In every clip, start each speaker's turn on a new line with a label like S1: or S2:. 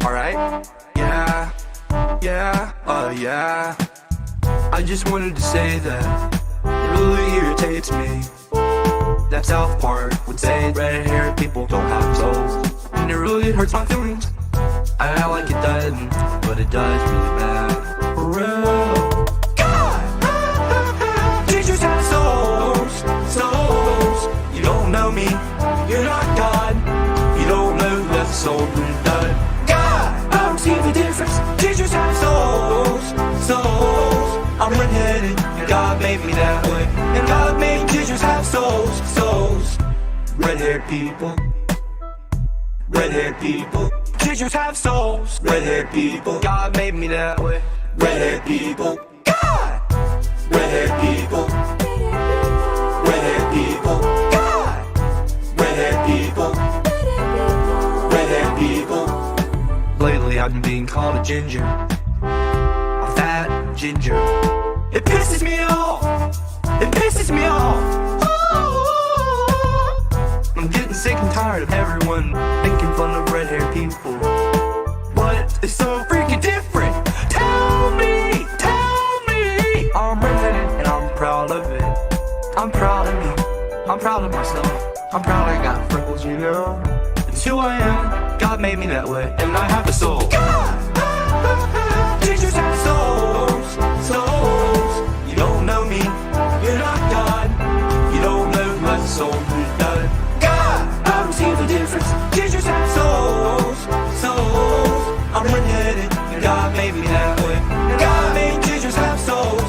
S1: Alright? Yeah, yeah. I just wanted to say that it really irritates me that South Park would say red-haired people don't have souls. And it really hurts my feelings. I act like it doesn't, but it does really bad. For real. God! Teachers have souls. You don't know me, you're not God. You don't know that the soul really does. God! I don't see the difference. Teachers have souls. I'm redheaded, and God made me that way. And God made teachers have souls. Red-haired people. Teachers have souls. Red-haired people. God made me that way. Red-haired people. God. Red-haired people. God. Red-haired people. Lately I've been being called a ginger. A fat ginger. It pisses me off. I'm getting sick and tired of everyone making fun of red-haired people. But it's so freaking different. Tell me. I'm redheaded and I'm proud of it. I'm proud of me. I'm proud of myself. I'm proud I got freckles, you know. It's who I am. God made me that way, and I have a soul. God! Teachers have souls. You don't know me. You're not God. You don't know what the soul really does. God! I don't see the difference. Teachers have souls. I'm redheaded, and God made me that way. And God made teachers have souls.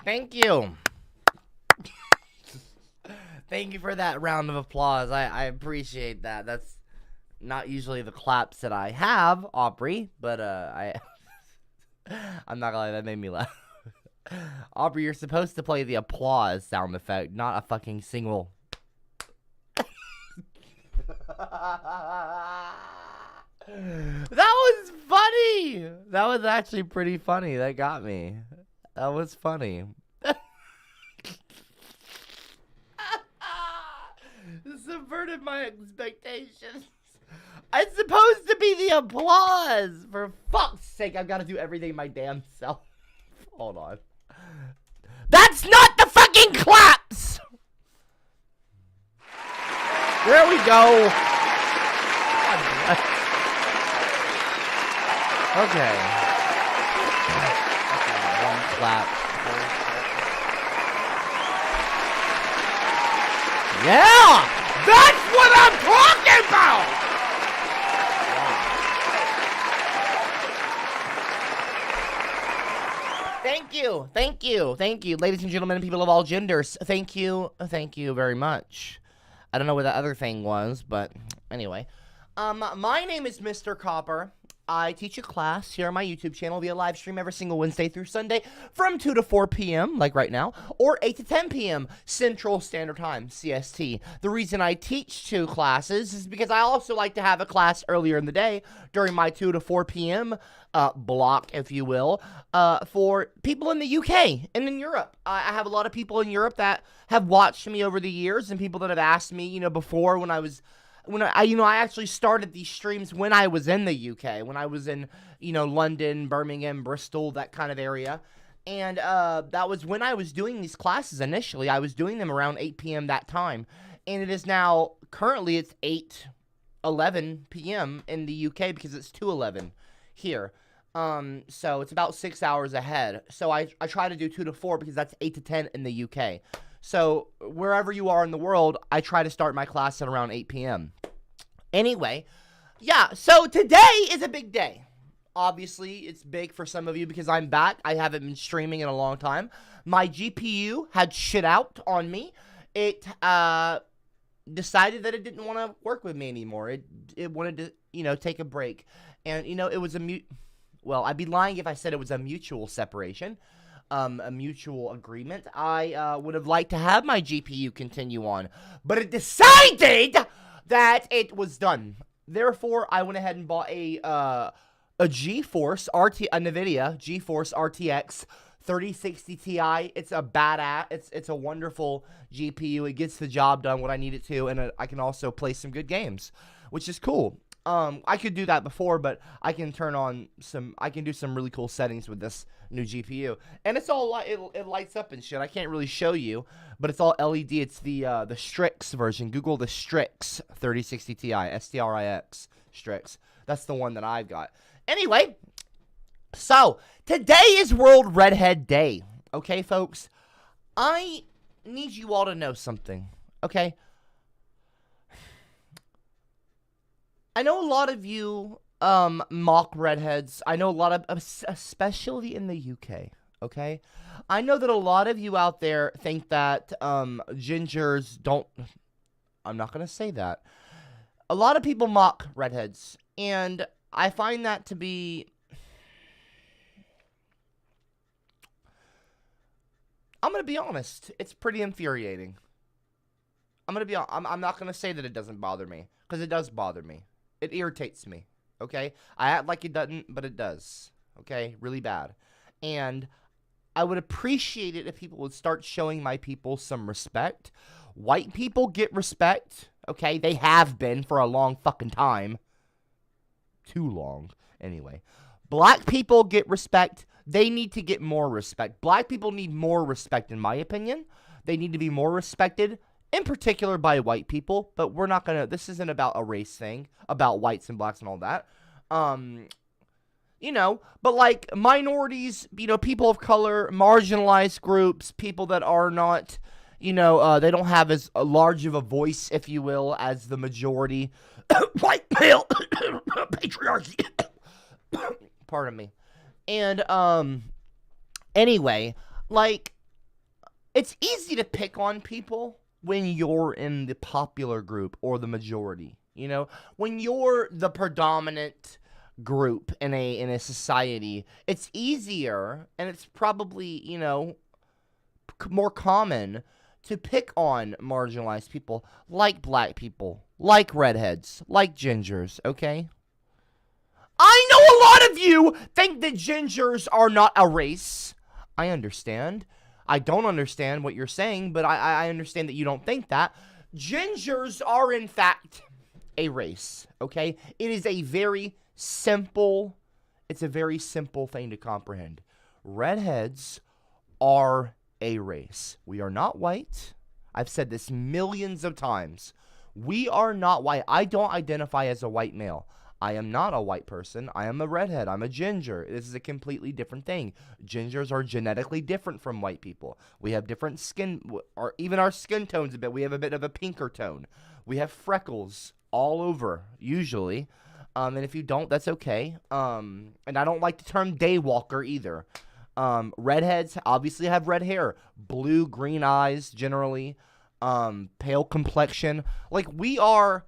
S2: Thank you. Thank you for that round of applause. I appreciate that. That's not usually the claps that I have, Aubrey, but I'm not gonna lie, that made me laugh. Aubrey, you're supposed to play the applause sound effect, not a fucking single. That was funny. That was actually pretty funny. That got me. That was funny. This subverted my expectations. It's supposed to be the applause. For fuck's sake, I've got to do everything my damn self. Hold on. That's not the fucking claps! There we go. Okay. One clap. Yeah! That's what I'm talking about! Thank you, ladies and gentlemen, people of all genders. Thank you very much. I don't know what that other thing was, but anyway. My name is Mr. Copper. I teach a class here on my YouTube channel via live stream every single Wednesday through Sunday from 2 to 4 p.m., like right now, or 8 to 10 p.m. Central Standard Time, CST. The reason I teach 2 classes is because I also like to have a class earlier in the day during my 2 to 4 p.m. Block, if you will, for people in the UK and in Europe. I have a lot of people in Europe that have watched me over the years and people that have asked me, before when I actually started these streams when I was in the UK, when I was in, London, Birmingham, Bristol, that kind of area. And that was when I was doing these classes initially. I was doing them around 8 p.m. that time. And it is now, currently it's 8:11 p.m. in the UK because it's 2:11 here. So it's about 6 hours ahead. So I try to do 2 to 4 because that's 8 to 10 in the UK. So wherever you are in the world, I try to start my class at around 8 p.m. Anyway, yeah, so today is a big day. Obviously, it's big for some of you because I'm back. I haven't been streaming in a long time. My GPU had shit out on me. It decided that it didn't want to work with me anymore. It wanted to, take a break. And, it was well, I'd be lying if I said it was a mutual separation. A mutual agreement. I would have liked to have my GPU continue on, but it decided that it was done. Therefore, I went ahead and bought a GeForce a NVIDIA GeForce RTX 3060 Ti. It's a badass. It's a wonderful GPU. It gets the job done what I need it to, and I can also play some good games, which is cool. I could do that before, but I can I can do some really cool settings with this new GPU. And it's all, it lights up and shit. I can't really show you, but it's all LED. It's the Strix version. Google the Strix 3060 Ti, STRIX, Strix. That's the one that I've got. Anyway, so today is World Redhead Day. Okay, folks? I need you all to know something, okay? I know a lot of you mock redheads. I know a lot of, especially in the UK, okay? I know that a lot of you out there think that gingers don't, I'm not going to say that. A lot of people mock redheads, and I find that to be, I'm going to be honest, it's pretty infuriating. I'm not going to say that it doesn't bother me, because it does bother me. It irritates me, okay? I act like it doesn't, but it does, okay? Really bad. And I would appreciate it if people would start showing my people some respect. White people get respect, okay? They have been for a long fucking time. Too long, anyway. Black people get respect. They need to get more respect. Black people need more respect, in my opinion. They need to be more respected, in particular by white people, but we're not gonna, this isn't about a race thing, about whites and blacks and all that. But like minorities, people of color, marginalized groups, people that are not, they don't have as large of a voice, if you will, as the majority. White male patriarchy. Pardon me. And, anyway, like, it's easy to pick on people when you're in the popular group or the majority, when you're the predominant group in a society, it's easier and it's probably, more common to pick on marginalized people like black people, like redheads, like gingers, okay? I know a lot of you think that gingers are not a race. I understand. I don't understand what you're saying, but I understand that you don't think that. Gingers are, in fact, a race, okay? It is a very simple thing to comprehend. Redheads are a race. We are not white. I've said this millions of times. We are not white. I don't identify as a white male. I am not a white person. I am a redhead. I'm a ginger. This is a completely different thing. Gingers are genetically different from white people. We have different skin, or even our skin tones a bit. We have a bit of a pinker tone. We have freckles all over, usually. And if you don't, that's okay. And I don't like the term daywalker either. Redheads obviously have red hair, blue, green eyes generally, pale complexion. Like, we are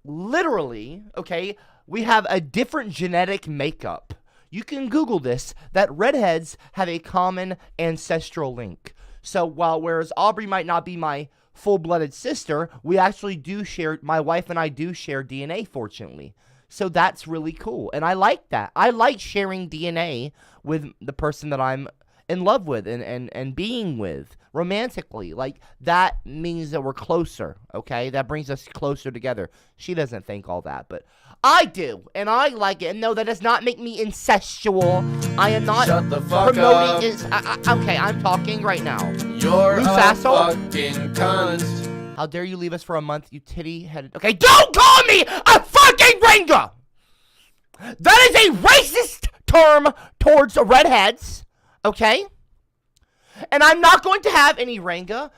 S2: literally, okay, we have a different genetic makeup. You can Google this, that redheads have a common ancestral link. So whereas Aubrey might not be my full-blooded sister, we actually do share, my wife and I do share DNA, fortunately. So that's really cool. And I like that. I like sharing DNA with the person that I'm in love with and being with romantically. Like, that means that we're closer, okay? That brings us closer together. She doesn't think all that, but I do. And I like it. And no, that does not make me incestual. I am not
S3: Shut the fuck
S2: promoting
S3: up.
S2: Okay, I'm talking right now.
S3: You're
S2: Loose
S3: a
S2: asshole.
S3: fucking cunt.
S2: How dare you leave us for a month, you titty-headed... Okay, don't call me a fucking ringer! That is a racist term towards redheads, okay? And I'm not going to have any ranga.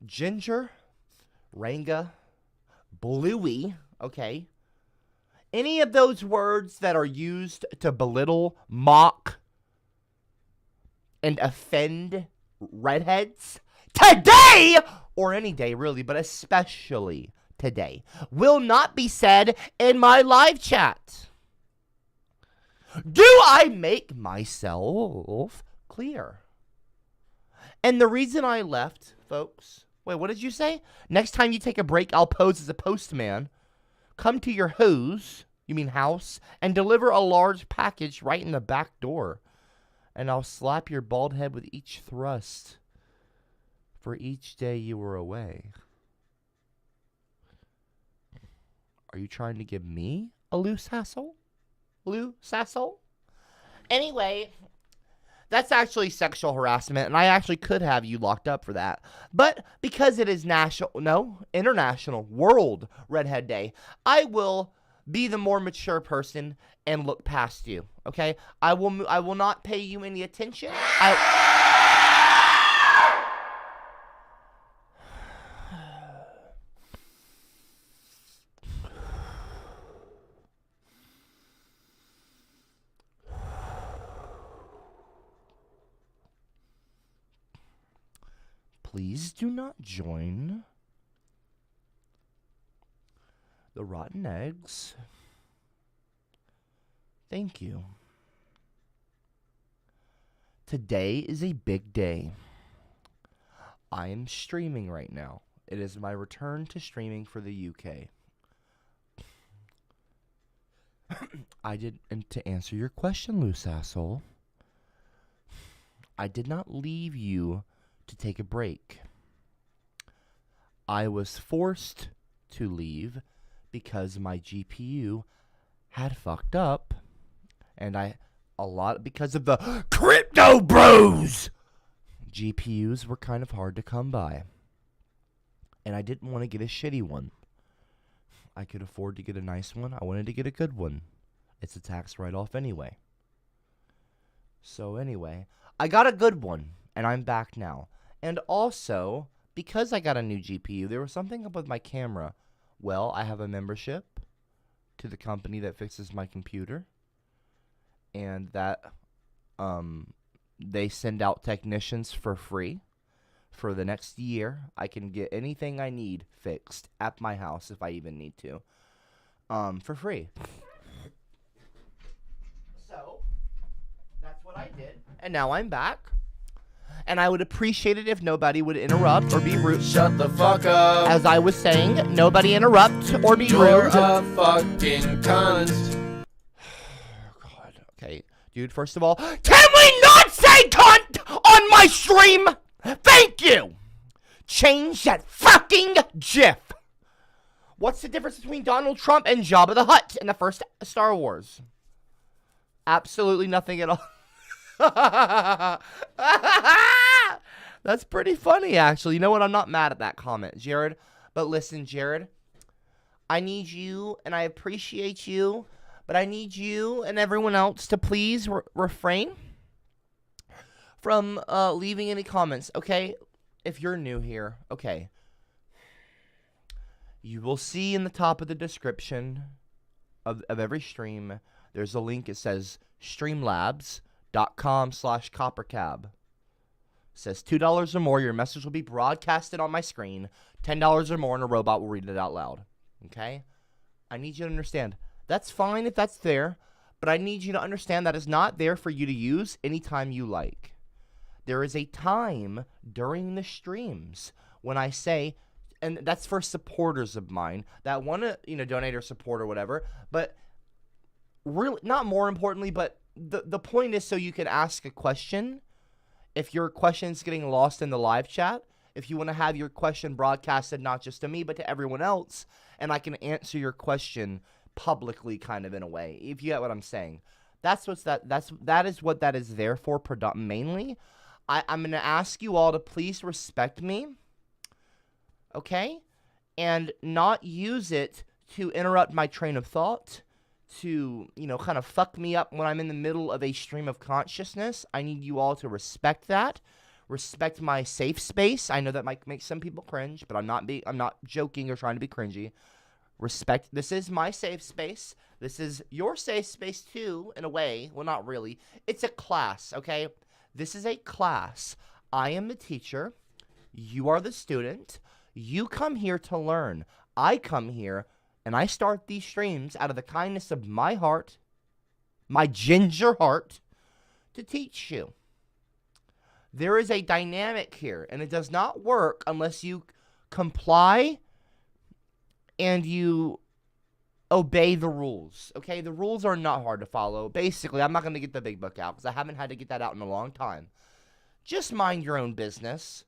S2: Ginger, ranga, bluey, okay? Any of those words that are used to belittle, mock, and offend redheads today, or any day really, but especially today, will not be said in my live chat. Do I make myself clear? And the reason I left, folks... Wait, what did you say? Next time you take a break, I'll pose as a postman, come to your house, you mean house, and deliver a large package right in the back door. And I'll slap your bald head with each thrust for each day you were away. Are you trying to give me a loose hassle? Loose hassle? Anyway, that's actually sexual harassment, and I actually could have you locked up for that. But because it is International World Redhead Day, I will be the more mature person and look past you, okay? I will not pay you any attention. Please do not join the rotten eggs. Thank you. Today is a big day. I am streaming right now. It is my return to streaming for the UK. And to answer your question, loose asshole, I did not leave you to take a break. I was forced to leave because my GPU had fucked up, and because of the crypto bros, GPUs were kind of hard to come by, and I didn't want to get a shitty one. I could afford to get a nice one. I wanted to get a good one. It's a tax write-off anyway. So anyway, I got a good one, and I'm back now. And also, because I got a new GPU, there was something up with my camera. Well, I have a membership to the company that fixes my computer, and that they send out technicians for free for the next year. I can get anything I need fixed at my house if I even need to, for free. So, that's what I did. And now I'm back. And I would appreciate it if nobody would interrupt or be rude.
S3: Shut the fuck up.
S2: As I was saying, nobody interrupt or be
S3: You're
S2: rude.
S3: a fucking cunt.
S2: God, okay. Dude, first of all, can we not say cunt on my stream? Thank you. Change that fucking GIF. What's the difference between Donald Trump and Jabba the Hutt in the first Star Wars? Absolutely nothing at all. That's pretty funny, actually. You know what? I'm not mad at that comment, Jared. But listen, Jared, I need you, and I appreciate you, but I need you and everyone else to please refrain from leaving any comments, okay? If you're new here, okay. You will see in the top of the description of every stream, there's a link. It says streamlabs.com/CopperCab. It says $2 or more, your message will be broadcasted on my screen. $10 or more, and a robot will read it out loud. Okay? I need you to understand. That's fine if that's there, but I need you to understand that is not there for you to use anytime you like. There is a time during the streams when I say, and that's for supporters of mine that want to, donate or support or whatever, but really, not more importantly, but the point is so you can ask a question. If your question's getting lost in the live chat, if you want to have your question broadcasted not just to me but to everyone else, and I can answer your question publicly, kind of in a way, if you get what I'm saying. That is what that is there for, mainly. I'm going to ask you all to please respect me, okay? And not use it to interrupt my train of thought, to, kind of fuck me up when I'm in the middle of a stream of consciousness. I need you all to respect that. Respect my safe space. I know that might make some people cringe, but I'm not joking or trying to be cringy. Respect. This is my safe space. This is your safe space too, in a way. Well, not really. It's a class, okay? This is a class. I am the teacher. You are the student. You come here to learn. I come here and I start these streams out of the kindness of my heart, my ginger heart, to teach you. There is a dynamic here, and it does not work unless you comply and you obey the rules, okay? The rules are not hard to follow. Basically, I'm not going to get the big book out because I haven't had to get that out in a long time. Just mind your own business.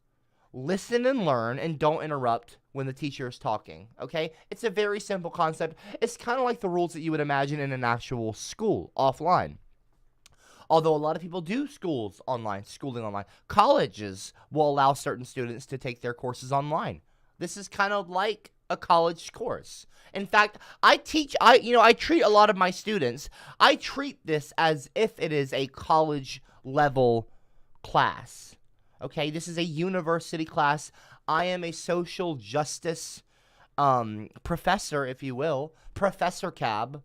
S2: Listen and learn, and don't interrupt when the teacher is talking, okay? It's a very simple concept. It's kind of like the rules that you would imagine in an actual school, offline. Although a lot of people do schooling online. Colleges will allow certain students to take their courses online. This is kind of like a college course. In fact, I treat a lot of my students, I treat this as if it is a college level class. Okay, this is a university class. I am a social justice professor, if you will, CopperCab.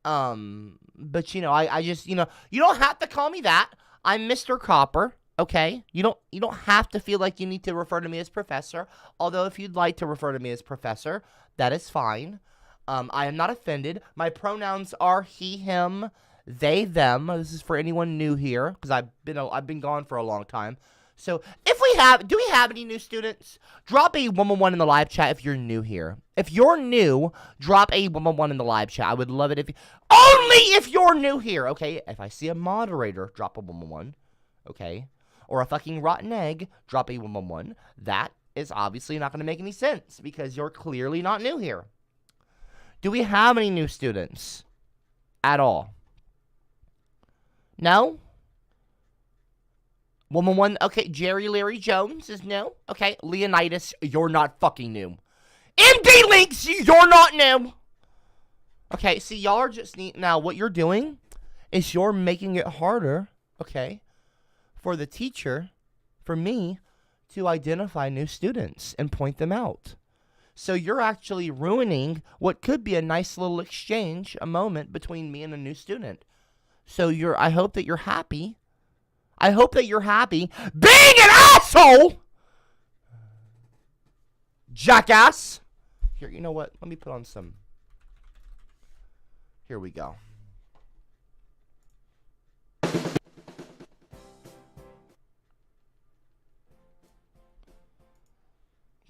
S2: But I just, you don't have to call me that. I'm Mr. Copper. Okay, you don't have to feel like you need to refer to me as professor. Although if you'd like to refer to me as professor, that is fine. I am not offended. My pronouns are he, him, they, them. This is for anyone new here because I've been gone for a long time. So do we have any new students? Drop a 111 in the live chat if you're new here. If you're new, drop a 111 in the live chat. I would love it only if you're new here, okay? If I see a moderator, drop a 111, okay? Or a fucking rotten egg, drop a 111. That is obviously not going to make any sense because you're clearly not new here. Do we have any new students at all? No? 111, okay, Jerry Larry Jones is new. Okay, Leonidas, you're not fucking new. MD Links, you're not new. Okay, see, y'all are just now what you're doing is you're making it harder, okay, for the teacher, for me, to identify new students and point them out. So you're actually ruining what could be a nice little exchange, a moment between me and a new student. So I hope that you're happy. I hope that you're happy being an asshole jackass. Here, you know what? Let me put on some. Here we go.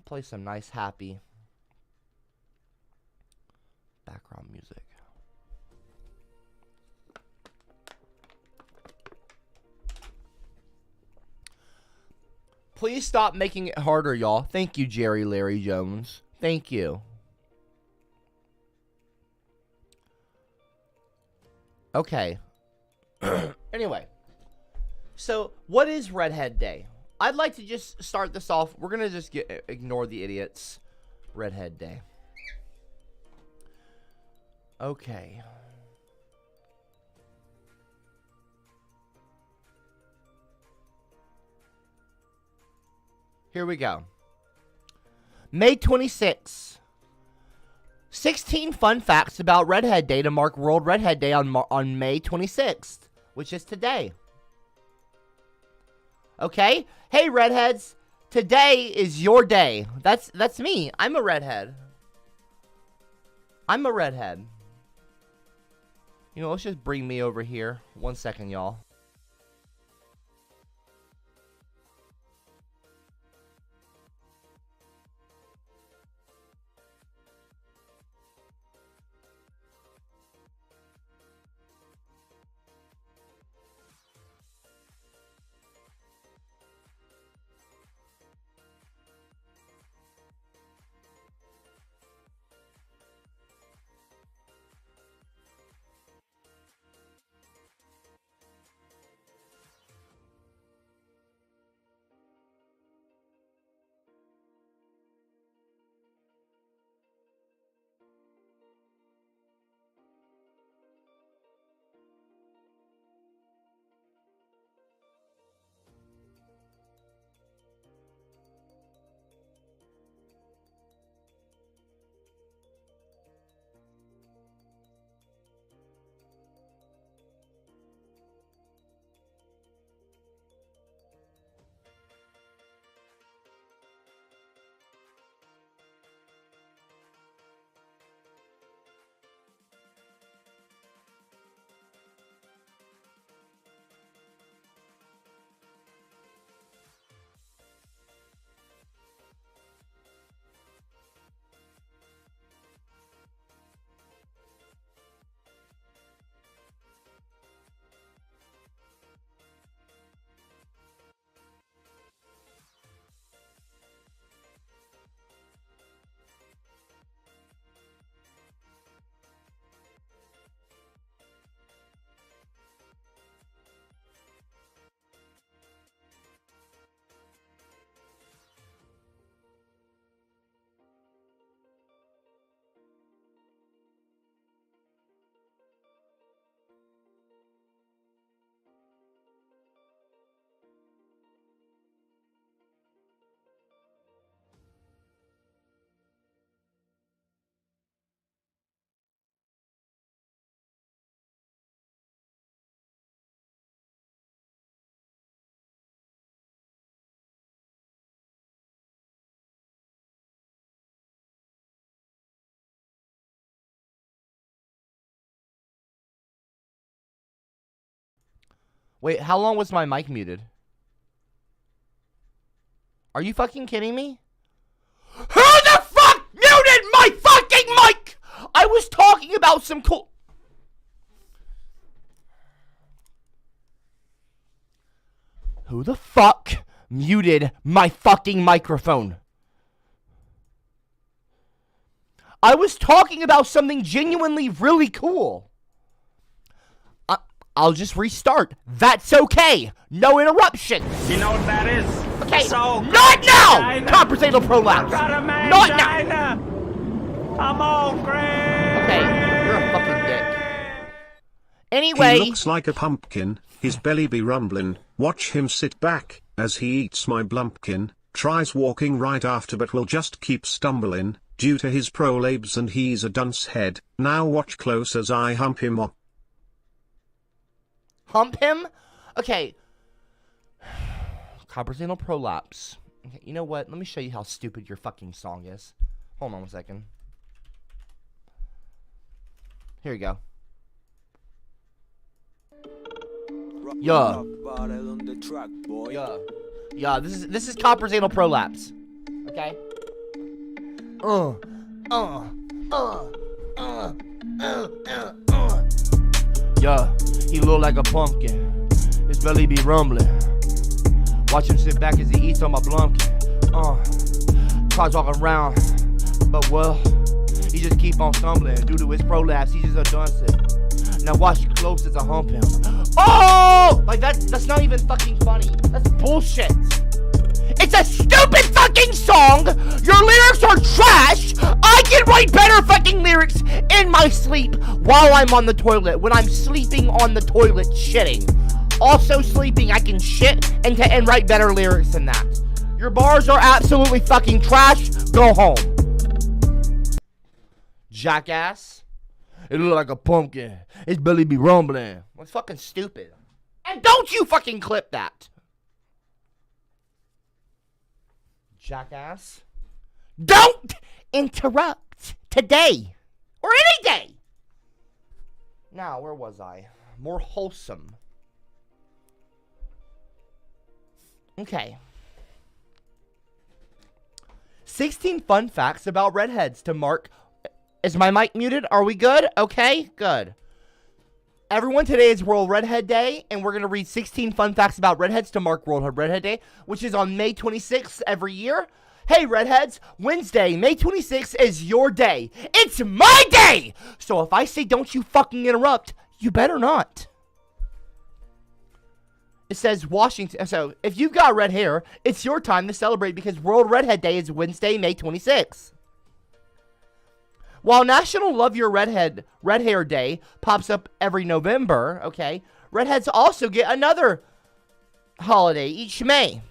S2: Play some nice, happy background music. Please stop making it harder, y'all. Thank you, Jerry Larry Jones. Thank you. Okay. Anyway. So, what is Redhead Day? I'd like to just start this off. We're going to just ignore the idiots. Redhead Day. Okay. Here we go. May 26th. 16 fun facts about Redhead Day to mark World Redhead Day on May 26th, which is today. Okay? Hey, redheads. Today is your day. That's me. I'm a redhead. I'm a redhead. You know, let's just bring me over here. 1 second, y'all. Wait, how long was my mic muted? Are you fucking kidding me? Who the fuck muted my fucking mic? I was talking about some cool... Who the fuck muted my fucking microphone? I was talking about something genuinely really cool. I'll just restart. That's okay. No interruptions.
S4: You know what that is?
S2: Okay,
S4: So
S2: not now!
S4: China.
S2: Conversational prolapse.
S4: Got a man,
S2: Not now!
S4: China. I'm on Greg.
S2: Okay, you're a fucking dick. Anyway.
S5: He looks like a pumpkin, his belly be rumblin', watch him sit back, as he eats my blumpkin, tries walking right after but will just keep stumbling, due to his prolabes and he's a dunce head, now watch close as I hump him up.
S2: Hump him? Okay. Conversational prolapse. Okay, you know what? Let me show you how stupid your fucking song is. Hold on 1 second. Here you go. Yeah. Yeah, this is Copper's anal prolapse. Okay? Yeah, he look like a pumpkin. His belly be rumbling. Watch him sit back as he eats on my blumpkin. Tries walking around, but well, he just keep on stumbling. Due to his prolapse, he just a dunce. Now watch you close as I hump him. Oh! Like that's not even fucking funny. That's bullshit. It's a stupid fucking song! Your lyrics are trash! I can write better fucking lyrics in my sleep while I'm on the toilet, when I'm sleeping on the toilet shitting. Also sleeping, I can shit and write better lyrics than that. Your bars are absolutely fucking trash. Go home. Jackass. It look like a pumpkin. His belly be rumbling. That's fucking stupid. And don't you fucking clip that. Jackass. Don't interrupt today. Or any day. Now, where was I? More wholesome. Okay. 16 fun facts about redheads to mark. Is my mic muted? Are we good? Okay, good. Everyone, today is World Redhead Day, and we're going to read 16 fun facts about redheads to mark World Redhead Day, which is on May 26th every year. Hey, redheads, Wednesday, May 26th is your day. It's my day! So if I say don't you fucking interrupt, you better not. It says Washington. So if you've got red hair, it's your time to celebrate because World Redhead Day is Wednesday, May 26th. While National Love Your Red Hair Day pops up every November, okay, redheads also get another holiday each May.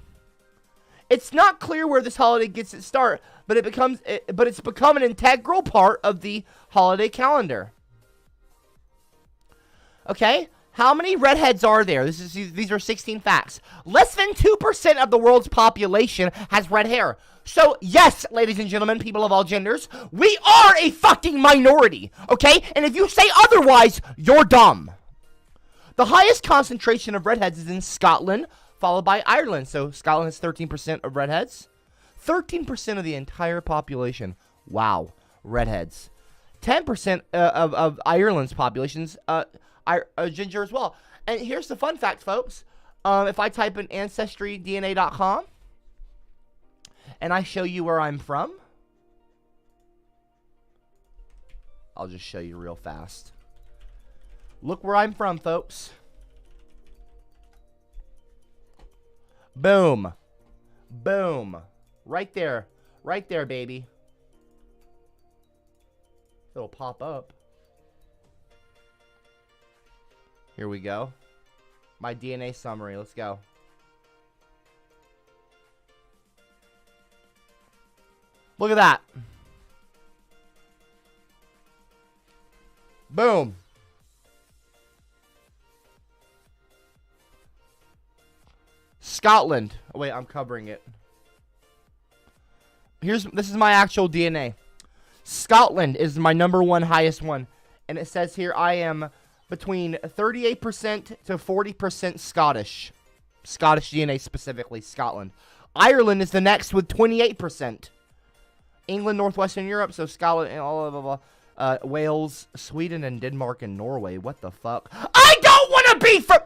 S2: It's not clear where this holiday gets its start, but it's become an integral part of the holiday calendar. Okay, how many redheads are there? These are 16 facts. Less than 2% of the world's population has red hair. So, yes, ladies and gentlemen, people of all genders, we are a fucking minority, okay? And if you say otherwise, you're dumb. The highest concentration of redheads is in Scotland, followed by Ireland. So, Scotland has 13% of redheads. 13% of the entire population. Wow, redheads. 10% of Ireland's population's ginger as well. And here's the fun fact, folks. If I type in AncestryDNA.com, and I show you where I'm from, I'll just show you real fast. Look where I'm from, folks. Boom. Boom. Right there. Right there, baby. It'll pop up. Here we go. My DNA summary. Let's go. Look at that. Boom. Scotland. Oh, wait, I'm covering it. This is my actual DNA. Scotland is my #1 highest one. And it says here I am between 38% to 40% Scottish. Scottish DNA specifically, Scotland. Ireland is the next with 28%. England, Northwestern Europe, so Scotland, and all of Wales, Sweden, and Denmark, and Norway. What the fuck? I don't want to be from...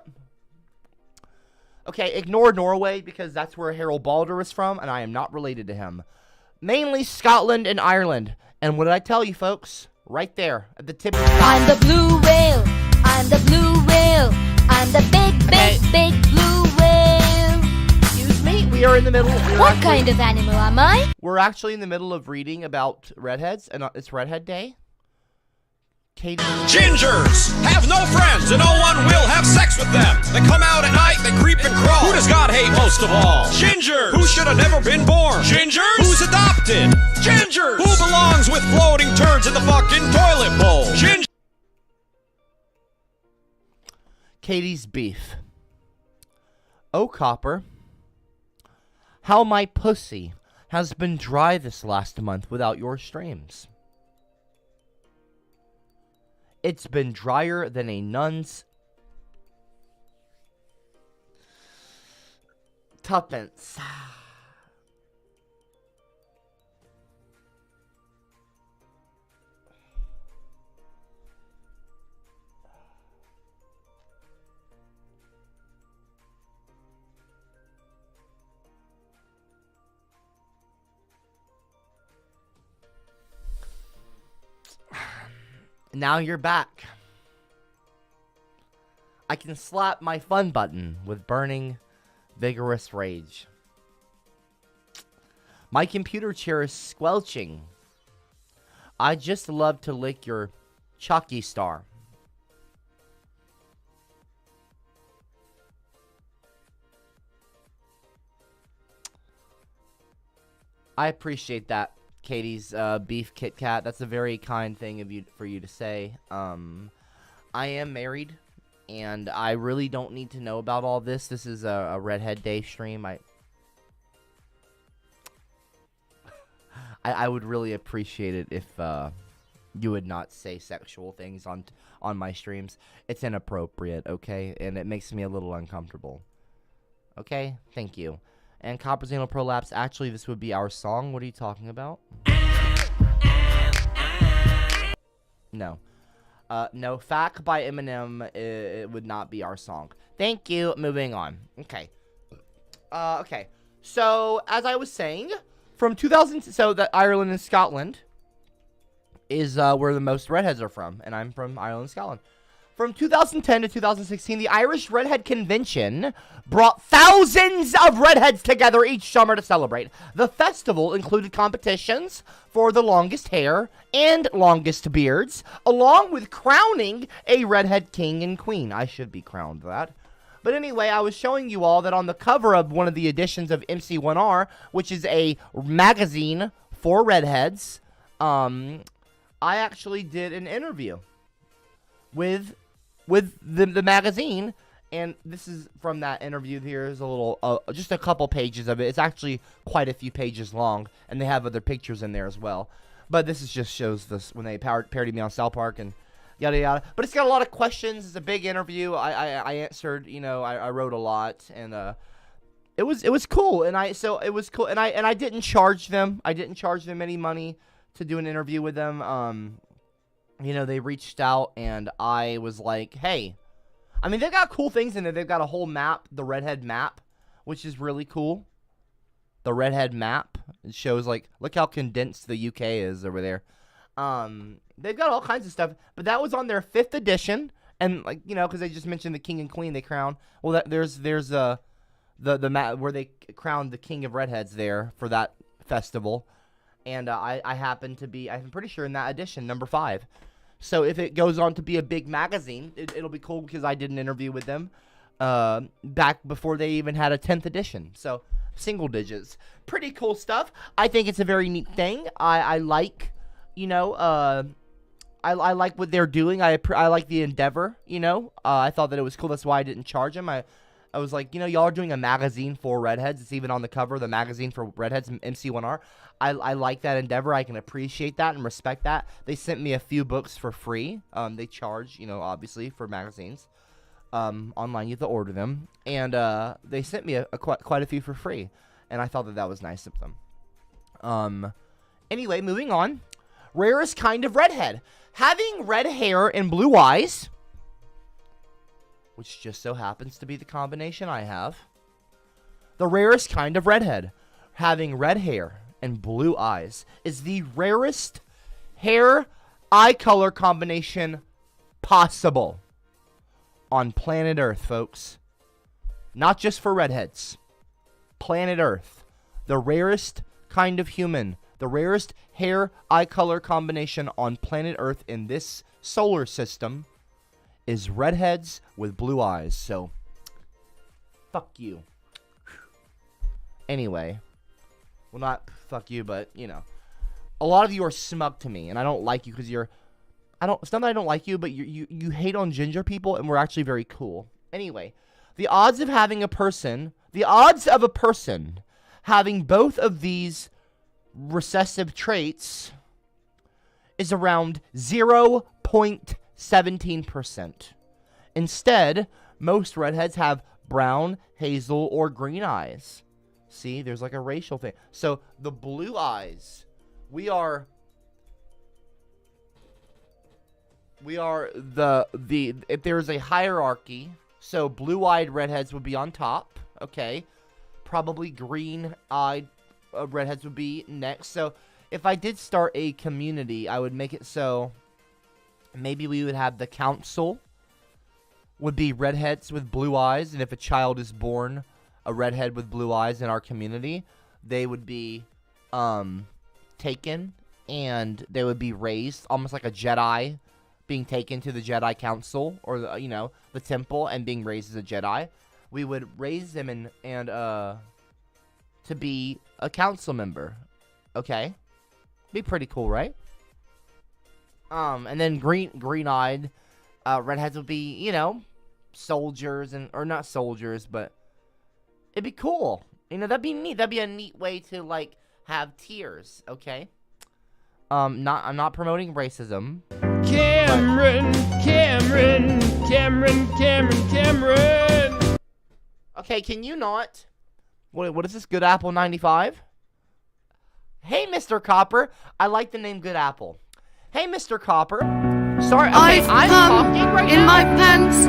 S2: Okay, ignore Norway, because that's where Harold Balder is from, and I am not related to him. Mainly Scotland and Ireland. And what did I tell you, folks? Right there, at the tip of the top.
S6: I'm the blue whale. I'm the blue whale. I'm the big blue whale.
S2: Excuse me, we are in the middle.
S6: What kind of animal am I?
S2: We're actually in the middle of reading about redheads, and it's Redhead Day. Katie.
S7: Gingers have no friends and no one will have sex with them. They come out at night, they creep and crawl. Who does God hate most of all? Gingers. Who should have never been born? Gingers. Who's adopted? Gingers. Who belongs with floating turds in the fucking toilet bowl? Gingers.
S2: Katie's beef. Oh, Copper. how my pussy has been dry this last month without your streams. It's been drier than a nun's tuppence. Now you're back. I can slap my fun button with burning, vigorous rage. My computer chair is squelching. I just love to lick your chalky star. I appreciate that. Katie's beef Kit Kat. That's a very kind thing of you for you to say. I am married, and I really don't need to know about all this. This is a Redhead Day stream. I would really appreciate it if you would not say sexual things on my streams. It's inappropriate, okay? And it makes me a little uncomfortable. Okay? Thank you. And Copper's Anal Prolapse, actually, this would be our song. What are you talking about? No. No, Fack by Eminem, it would not be our song. Thank you. Moving on. Okay. Okay. So, as I was saying, from 2000, so that Ireland and Scotland is where the most redheads are from, and I'm from Ireland and Scotland. From 2010 to 2016, the Irish Redhead Convention brought thousands of redheads together each summer to celebrate. The festival included competitions for the longest hair and longest beards, along with crowning a redhead king and queen. I should be crowned that. But anyway, I was showing you all that on the cover of one of the editions of MC1R, which is a magazine for redheads, I actually did an interview with the magazine, and this is from that interview. Here's a little, just a couple pages of it. It's actually quite a few pages long, and they have other pictures in there as well. But this is just shows this when they parodied me on South Park and yada yada. But it's got a lot of questions. It's a big interview. I answered, you know, I wrote a lot, and it was cool. And it was cool. And I didn't charge them. I didn't charge them any money to do an interview with them. You know, they reached out, and I was like, hey. I mean, they've got cool things in there. They've got a whole map, the Redhead map, which is really cool. The Redhead map. It shows, like, look how condensed the UK is over there. They've got all kinds of stuff, but that was on their 5th edition, and, like, you know, because they just mentioned the king and queen they crown. Well, there's the map where they crowned the king of redheads there for that festival. And I happen to be, I'm pretty sure, in that edition, number 5. So if it goes on to be a big magazine, it'll be cool because I did an interview with them back before they even had a 10th edition. So single digits. Pretty cool stuff. I think it's a very neat thing. I like, you know, I like what they're doing. I like the endeavor, you know. I thought that it was cool. That's why I didn't charge them. I was like, you know, y'all are doing a magazine for redheads. It's even on the cover, the magazine for redheads, MC1R. I like that endeavor. I can appreciate that and respect that. They sent me a few books for free. They charge, you know, obviously, for magazines. Online, you have to order them. And they sent me quite a few for free. And I thought that was nice of them. Anyway, moving on. Rarest kind of redhead. Having red hair and blue eyes, which just so happens to be the combination I have. The rarest kind of redhead, having red hair and blue eyes, is the rarest hair eye color combination possible on planet Earth, folks. Not just for redheads. Planet Earth. The rarest kind of human. The rarest hair eye color combination on planet Earth in this solar system is redheads with blue eyes. So, fuck you. Anyway. Well, not fuck you, but, you know. A lot of you are smug to me, and I don't like you because you're... It's not that I don't like you, but you hate on ginger people, and we're actually very cool. Anyway. The odds of a person having both of these recessive traits is around 0.17%. Instead, most redheads have brown, hazel, or green eyes. See, there's like a racial thing. So the blue eyes, we are the if there's a hierarchy, so blue-eyed redheads would be on top, okay? Probably green-eyed redheads would be next. So if I did start a community, I would make it so maybe we would have the council would be redheads with blue eyes, and if a child is born a redhead with blue eyes in our community, they would be taken and they would be raised almost like a Jedi being taken to the Jedi Council or the, the temple and being raised as a Jedi. We would raise them and to be a council member. Okay? Be pretty cool, right? And then green-eyed redheads would be, soldiers or not soldiers, but it'd be cool. That'd be neat. That'd be a neat way to like have tiers, okay? I'm not promoting racism.
S3: Cameron.
S2: Okay, can you not? What is this? Good Apple 95? Hey, Mr. Copper. I like the name Good Apple. Hey, Mr. Copper. Sorry, okay, I'm talking right
S8: in
S2: now.
S8: my pants.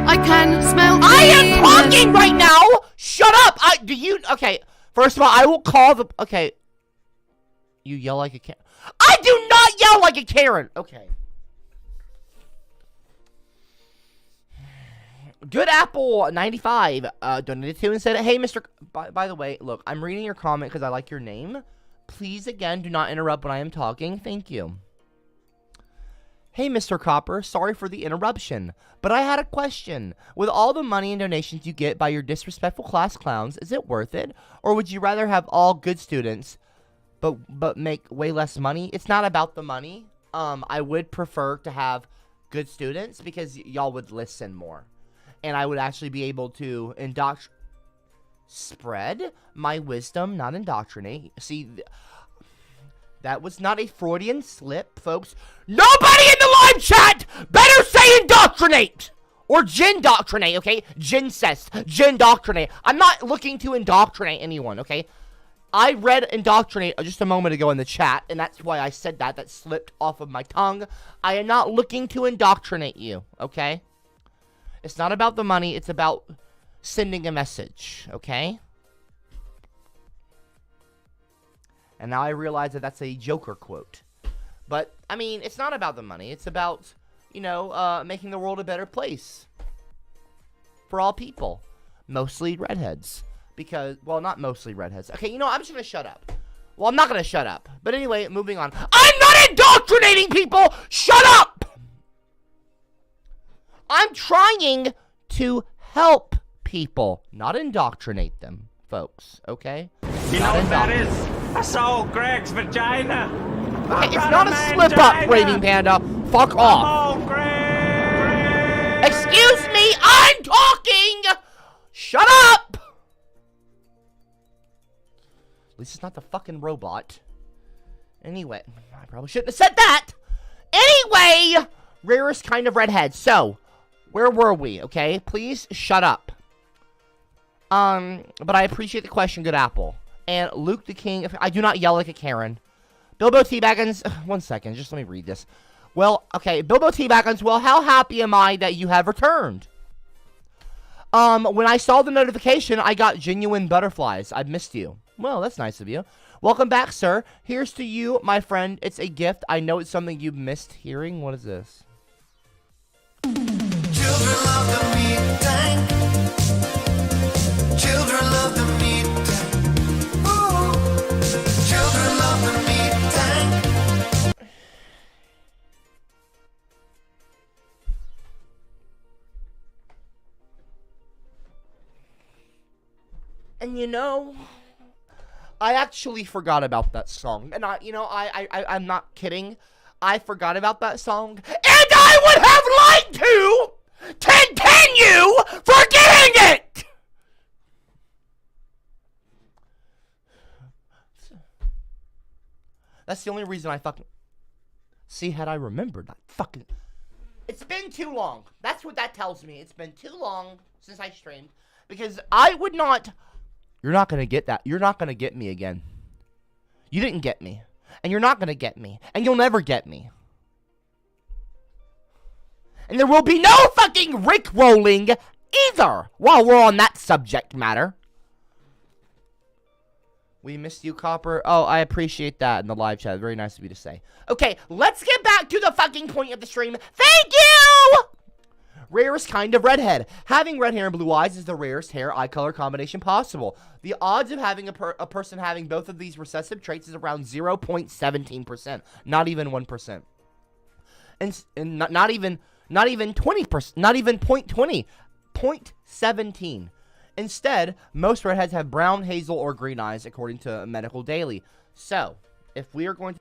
S8: I can smell
S2: I am talking right now. Shut up. Okay, first of all, I will call the... Okay. You yell like a Karen. I do not yell like a Karen. Okay. Good Apple 95 donated to and said, hey, Mr. By the way, look, I'm reading your comment because I like your name. Please, again, do not interrupt when I am talking. Thank you. Hey, Mr. Copper, sorry for the interruption, but I had a question. With all the money and donations you get by your disrespectful class clowns, is it worth it? Or would you rather have all good students, but make way less money? It's not about the money. I would prefer to have good students because y'all would listen more. And I would actually be able to spread my wisdom, not indoctrinate. See, that was not a Freudian slip, folks. Nobody in the live chat better say indoctrinate! Or gin-doctrinate, okay? Gincest. Gin-doctrinate. I'm not looking to indoctrinate anyone, okay? I read indoctrinate just a moment ago in the chat, and that's why I said that. That slipped off of my tongue. I am not looking to indoctrinate you, okay? It's not about the money. It's about sending a message, okay? And now I realize that that's a Joker quote. But, I mean, it's not about the money. It's about, making the world a better place. For all people. Mostly redheads. Because, well, not mostly redheads. Okay, I'm just going to shut up. Well, I'm not going to shut up. But anyway, moving on. I'm not indoctrinating people! Shut up! I'm trying to help people, not indoctrinate them, folks, okay?
S4: You know what that is? I saw Greg's vagina.
S2: Okay, it's not a slip-up, Raving Panda. Fuck off.
S4: Oh, Greg!
S2: Excuse me, I'm talking! Shut up! At least it's not the fucking robot. Anyway, I probably shouldn't have said that. Anyway, rarest kind of redhead. So, where were we, okay? Please shut up. But I appreciate the question, Good Apple. And Luke the King, I do not yell like a Karen. Bilbo T. Baggins, one second, just let me read this. Well, okay, Bilbo T. Baggins, well, how happy am I that you have returned? When I saw the notification, I got genuine butterflies. I missed you. Well, that's nice of you. Welcome back, sir. Here's to you, my friend. It's a gift. I know it's something you missed hearing. What is this?
S9: Children love the meat tank. Children love the meat tank. Ooh. Children love the meat tank.
S2: And I actually forgot about that song. And I'm not kidding. I forgot about that song. And I would have liked to continue forgetting it! That's the only reason I fucking... See, had I remembered, I fucking... It's been too long. That's what that tells me. It's been too long since I streamed. Because I would not... You're not going to get that. You're not going to get me again. You didn't get me. And you're not going to get me. And you'll never get me. And there will be no fucking Rickrolling either while we're on that subject matter. We missed you, Copper. Oh, I appreciate that in the live chat. Very nice of you to say. Okay, let's get back to the fucking point of the stream. Thank you! Rarest kind of redhead. Having red hair and blue eyes is the rarest hair eye color combination possible. The odds of having a person having both of these recessive traits is around 0.17%. Not even 1%. And not even 20%. Not even 0.20. 0.17. Instead, most redheads have brown, hazel, or green eyes, according to Medical Daily. So, if we are going to...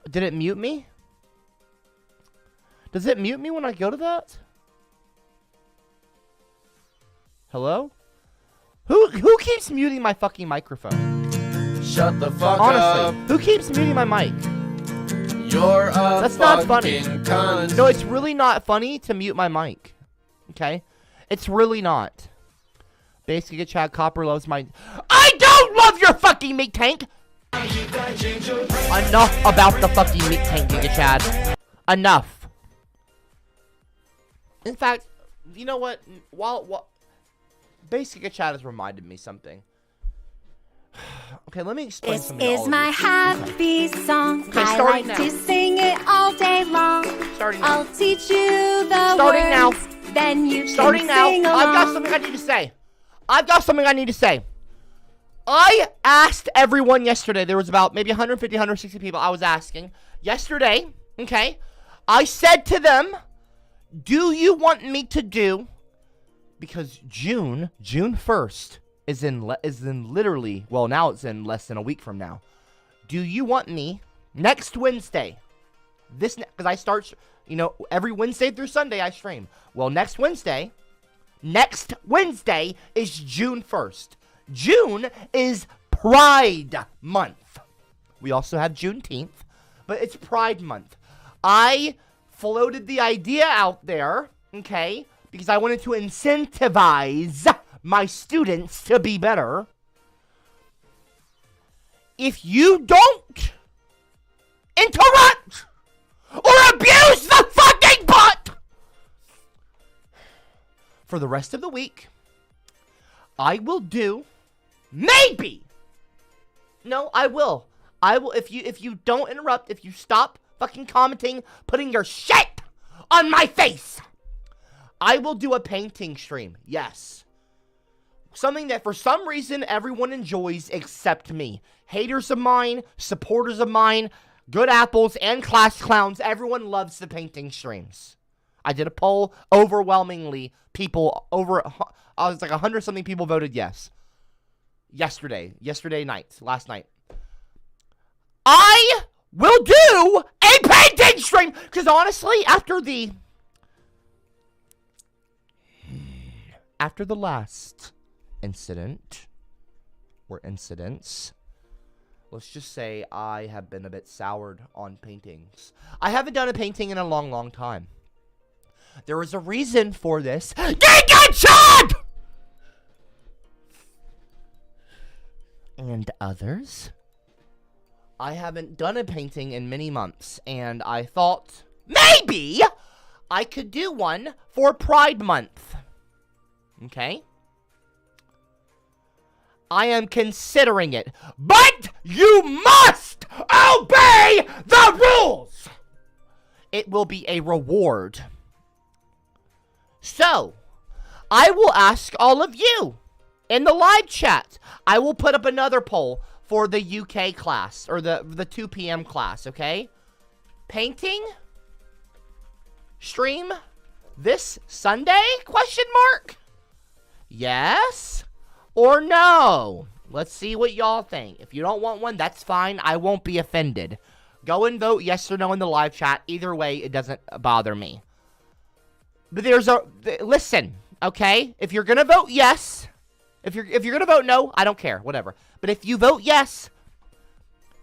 S2: Did it mute me? Does it mute me when I go to that? Hello? Who keeps muting my fucking microphone?
S10: Shut the fuck
S2: Honestly,
S10: up.
S2: who keeps muting my mic?
S10: You're a
S2: That's not funny.
S10: cunt.
S2: No, it's really not funny to mute my mic. Okay? It's really not. Basically, Chad Copper loves my... I don't love your fucking meat tank! Enough about the fucking meat tank, Giga Chad. Enough. In fact, you know what? While Basic Chad has reminded me something. Okay, let me explain something to all of you.
S6: This is my happy song.
S2: Okay,
S6: I
S2: starting
S6: like
S2: now.
S6: to sing it all day long.
S2: Starting now.
S6: I'll teach you the
S2: Starting now.
S6: words. Then you
S2: Starting
S6: can
S2: now.
S6: sing along.
S2: I've got something I need to say. I asked everyone yesterday. There was about maybe 150, 160 people I was asking. Yesterday, okay, I said to them, do you want me to do, because June 1st is in literally, well, now it's in less than a week from now. Do you want me next Wednesday, because I start, every Wednesday through Sunday I stream. Well, next Wednesday is June 1st. June is Pride Month. We also have Juneteenth, but it's Pride Month. I floated the idea out there, okay, because I wanted to incentivize my students to be better. If you don't interrupt or abuse the fucking bot for the rest of the week, I will do maybe. No, I will. If you don't interrupt, if you stop fucking commenting, putting your shit on my face, I will do a painting stream. Yes. Something that for some reason everyone enjoys except me. Haters of mine, supporters of mine, good apples, and class clowns, everyone loves the painting streams. I did a poll, overwhelmingly, I was like 100-something people voted yes. Last night. I will do a painting stream, because honestly, after the last incident, or incidents, let's just say I have been a bit soured on paintings. I haven't done a painting in a long, long time. There was a reason for this. Giga Chad! And others. I haven't done a painting in many months, and I thought maybe I could do one for Pride Month. Okay? I am considering it, but you must obey the rules! It will be a reward. So, I will ask all of you in the live chat. I will put up another poll for the UK class, or the 2 p.m. class, okay? Painting stream this Sunday? Question mark? Yes or no? Let's see what y'all think. If you don't want one, that's fine. I won't be offended. Go and vote yes or no in the live chat. Either way, it doesn't bother me. But listen, okay? If you're gonna vote yes, if you're gonna vote no, I don't care, whatever. But if you vote yes,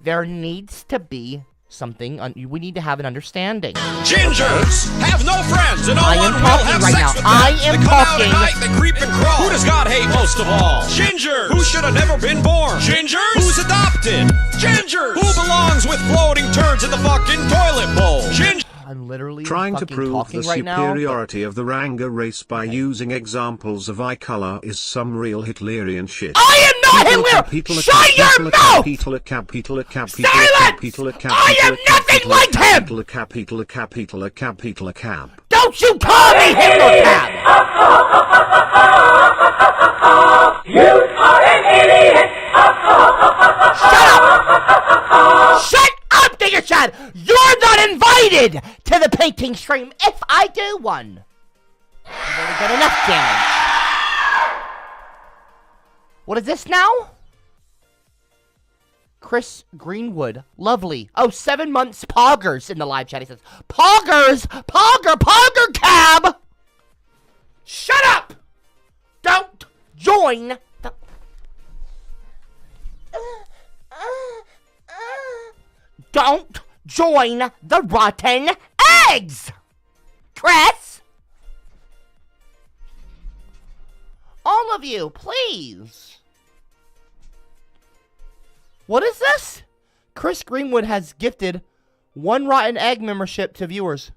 S2: there needs to be something. We need to have an understanding.
S7: Gingers have no friends, and no
S2: I am
S7: one will
S2: talking
S7: have
S2: right
S7: sex
S2: now.
S7: with them.
S2: I am
S7: they come
S2: talking.
S7: Out at night, they creep and crawl. Who does God hate most of all? Gingers, who should have never been born. Gingers, who's adopted. Gingers, who belongs with floating turds in the fucking toilet bowl. Gingers.
S2: I'm literally
S5: Trying to
S2: fucking
S5: prove
S2: talking
S5: the
S2: right now,
S5: superiority of the Ranga race by using examples of eye color is some real Hitlerian shit.
S2: I am not Hitler! Shut your mouth! Silence! I am nothing like him! Don't you call me Hitler Cab! You are an idiot! Shut up! Shut up, Digger Chad! You're not invited to the painting stream if I do one. You've already done enough damage. What is this now? Chris Greenwood. Lovely. Oh, 7 months poggers in the live chat. He says, poggers! Pogger cab! Shut up! Don't join the... Don't join the rotten eggs! Chris! All all of you, please. What is this? Chris Greenwood has gifted 1 Rotten Egg membership to viewers.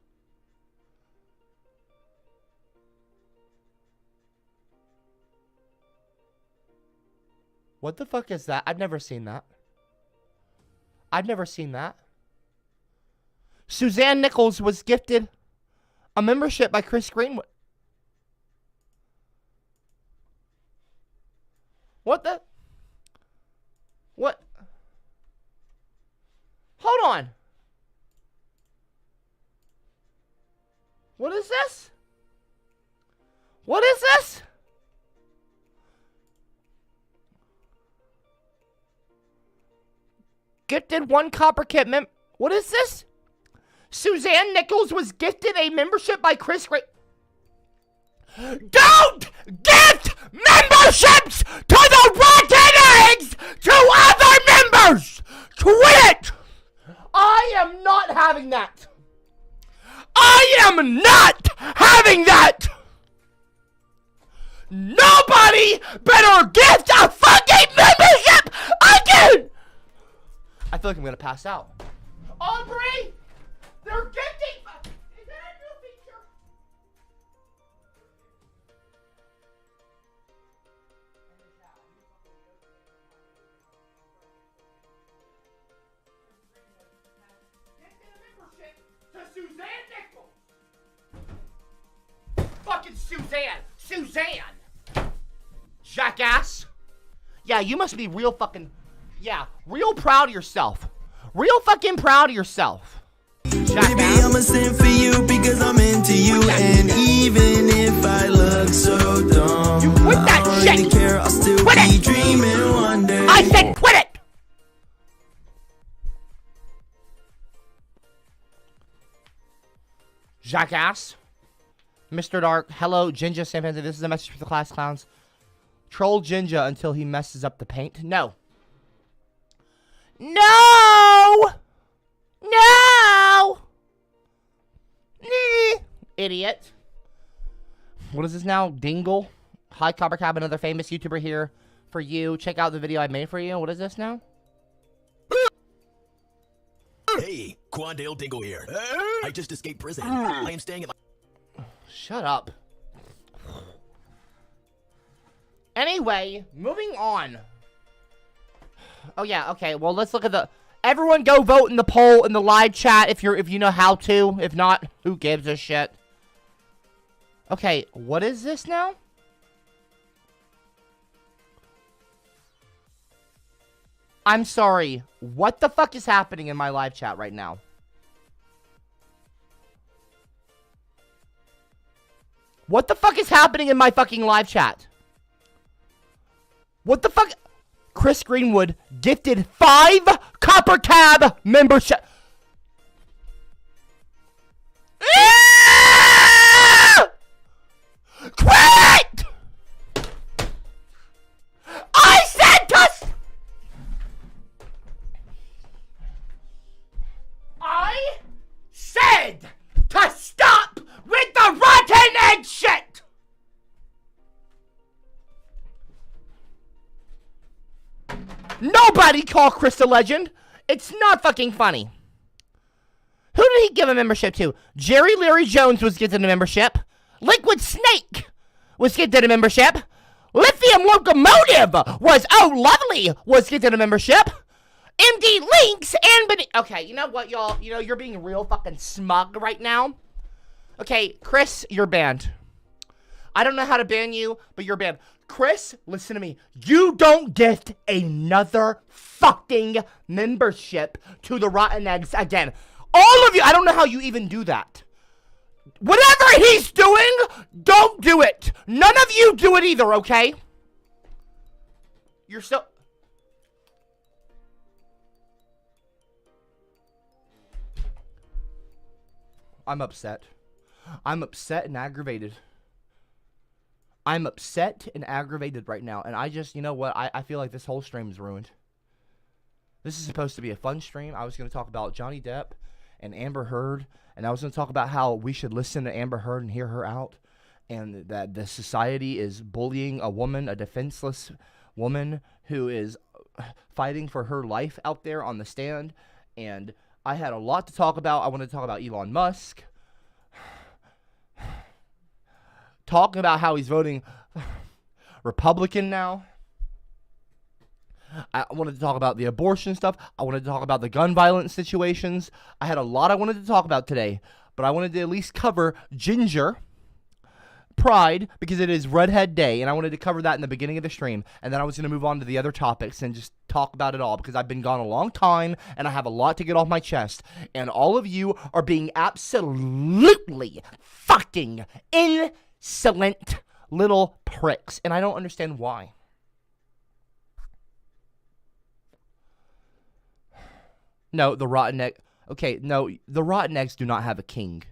S2: What the fuck is that? I've never seen that. I've never seen that. Suzanne Nichols was gifted a membership by Chris Greenwood. What the? What? Hold on. What is this? What is this? Gifted 1 CopperCab What is this? Suzanne Nichols was gifted a membership by Chris Gray. Don't gift memberships to the Rotten Eggs to other members! Quit! I am not having that. I am not having that! Nobody better gift a fucking membership again! I feel like I'm gonna pass out. Aubrey! They're gifting! Is that a new feature? Gifted a membership to Suzanne Nichols! Fucking Suzanne! Suzanne! Jackass! Yeah, you must be real fucking... Yeah, real proud of yourself. Real fucking proud of yourself. Jackass.
S9: Baby, I'm a sin for you because I'm into you. And even if I look so dumb,
S2: you quit that
S9: I don't
S2: shit.
S9: really care, I'll still
S2: Quit
S9: be
S2: it.
S9: dreaming one day.
S2: I said quit it! Jackass. Mr. Dark. Hello, Jinja Sam Fancy. This is a message for the class clowns. Troll Jinja until he messes up the paint. No. No! No! Idiot. What is this now? Dingle? Hi, CopperCab, another famous YouTuber here for you. Check out the video I made for you. What is this now?
S11: Hey, Quandale Dingle here. I just escaped prison. I am staying at my...
S2: Shut up. Anyway, moving on. Oh yeah, okay. Well, let's look at the... Everyone go vote in the poll in the live chat if you know how to. If not, who gives a shit? Okay, what is this now? I'm sorry. What the fuck is happening in my live chat right now? What the fuck is happening in my fucking live chat? What the fuck? Chris Greenwood gifted 5 CopperCab membership. Quit! I said to... I said to stop with the rotten egg shit! Nobody call Chris a legend. It's not fucking funny. Who did he give a membership to? Jerry Larry Jones was gifted a membership. Liquid Snake was gifted a membership. Lithium Locomotive was, oh lovely, was gifted a membership. MD Links and... Okay, you know what, y'all? You know, you're being real fucking smug right now. Okay, Chris, you're banned. I don't know how to ban you, but you're banned. Chris, listen to me. You don't gift another fucking membership to the Rotten Eggs again. All of you, I don't know how you even do that. Whatever he's doing, don't do it. None of you do it either, okay? You're so... I'm upset. I'm upset and aggravated. I'm upset and aggravated right now. And I just, you know what? I feel like this whole stream is ruined. This is supposed to be a fun stream. I was going to talk about Johnny Depp and Amber Heard. And I was going to talk about how we should listen to Amber Heard and hear her out. and that the society is bullying a woman, a defenseless woman who is fighting for her life out there on the stand. And I had a lot to talk about. I wanted to talk about Elon Musk. Talking about how he's voting Republican now. I wanted to talk about the abortion stuff. I wanted to talk about the gun violence situations. I had a lot I wanted to talk about today, but I wanted to at least cover Ginger Pride because it is Redhead Day, and I wanted to cover that in the beginning of the stream, and then I was going to move on to the other topics and just talk about it all because I've been gone a long time, and I have a lot to get off my chest, and all of you are being absolutely fucking insolent little pricks, and I don't understand why. No, the rotten egg. Okay, no, the rotten eggs do not have a king.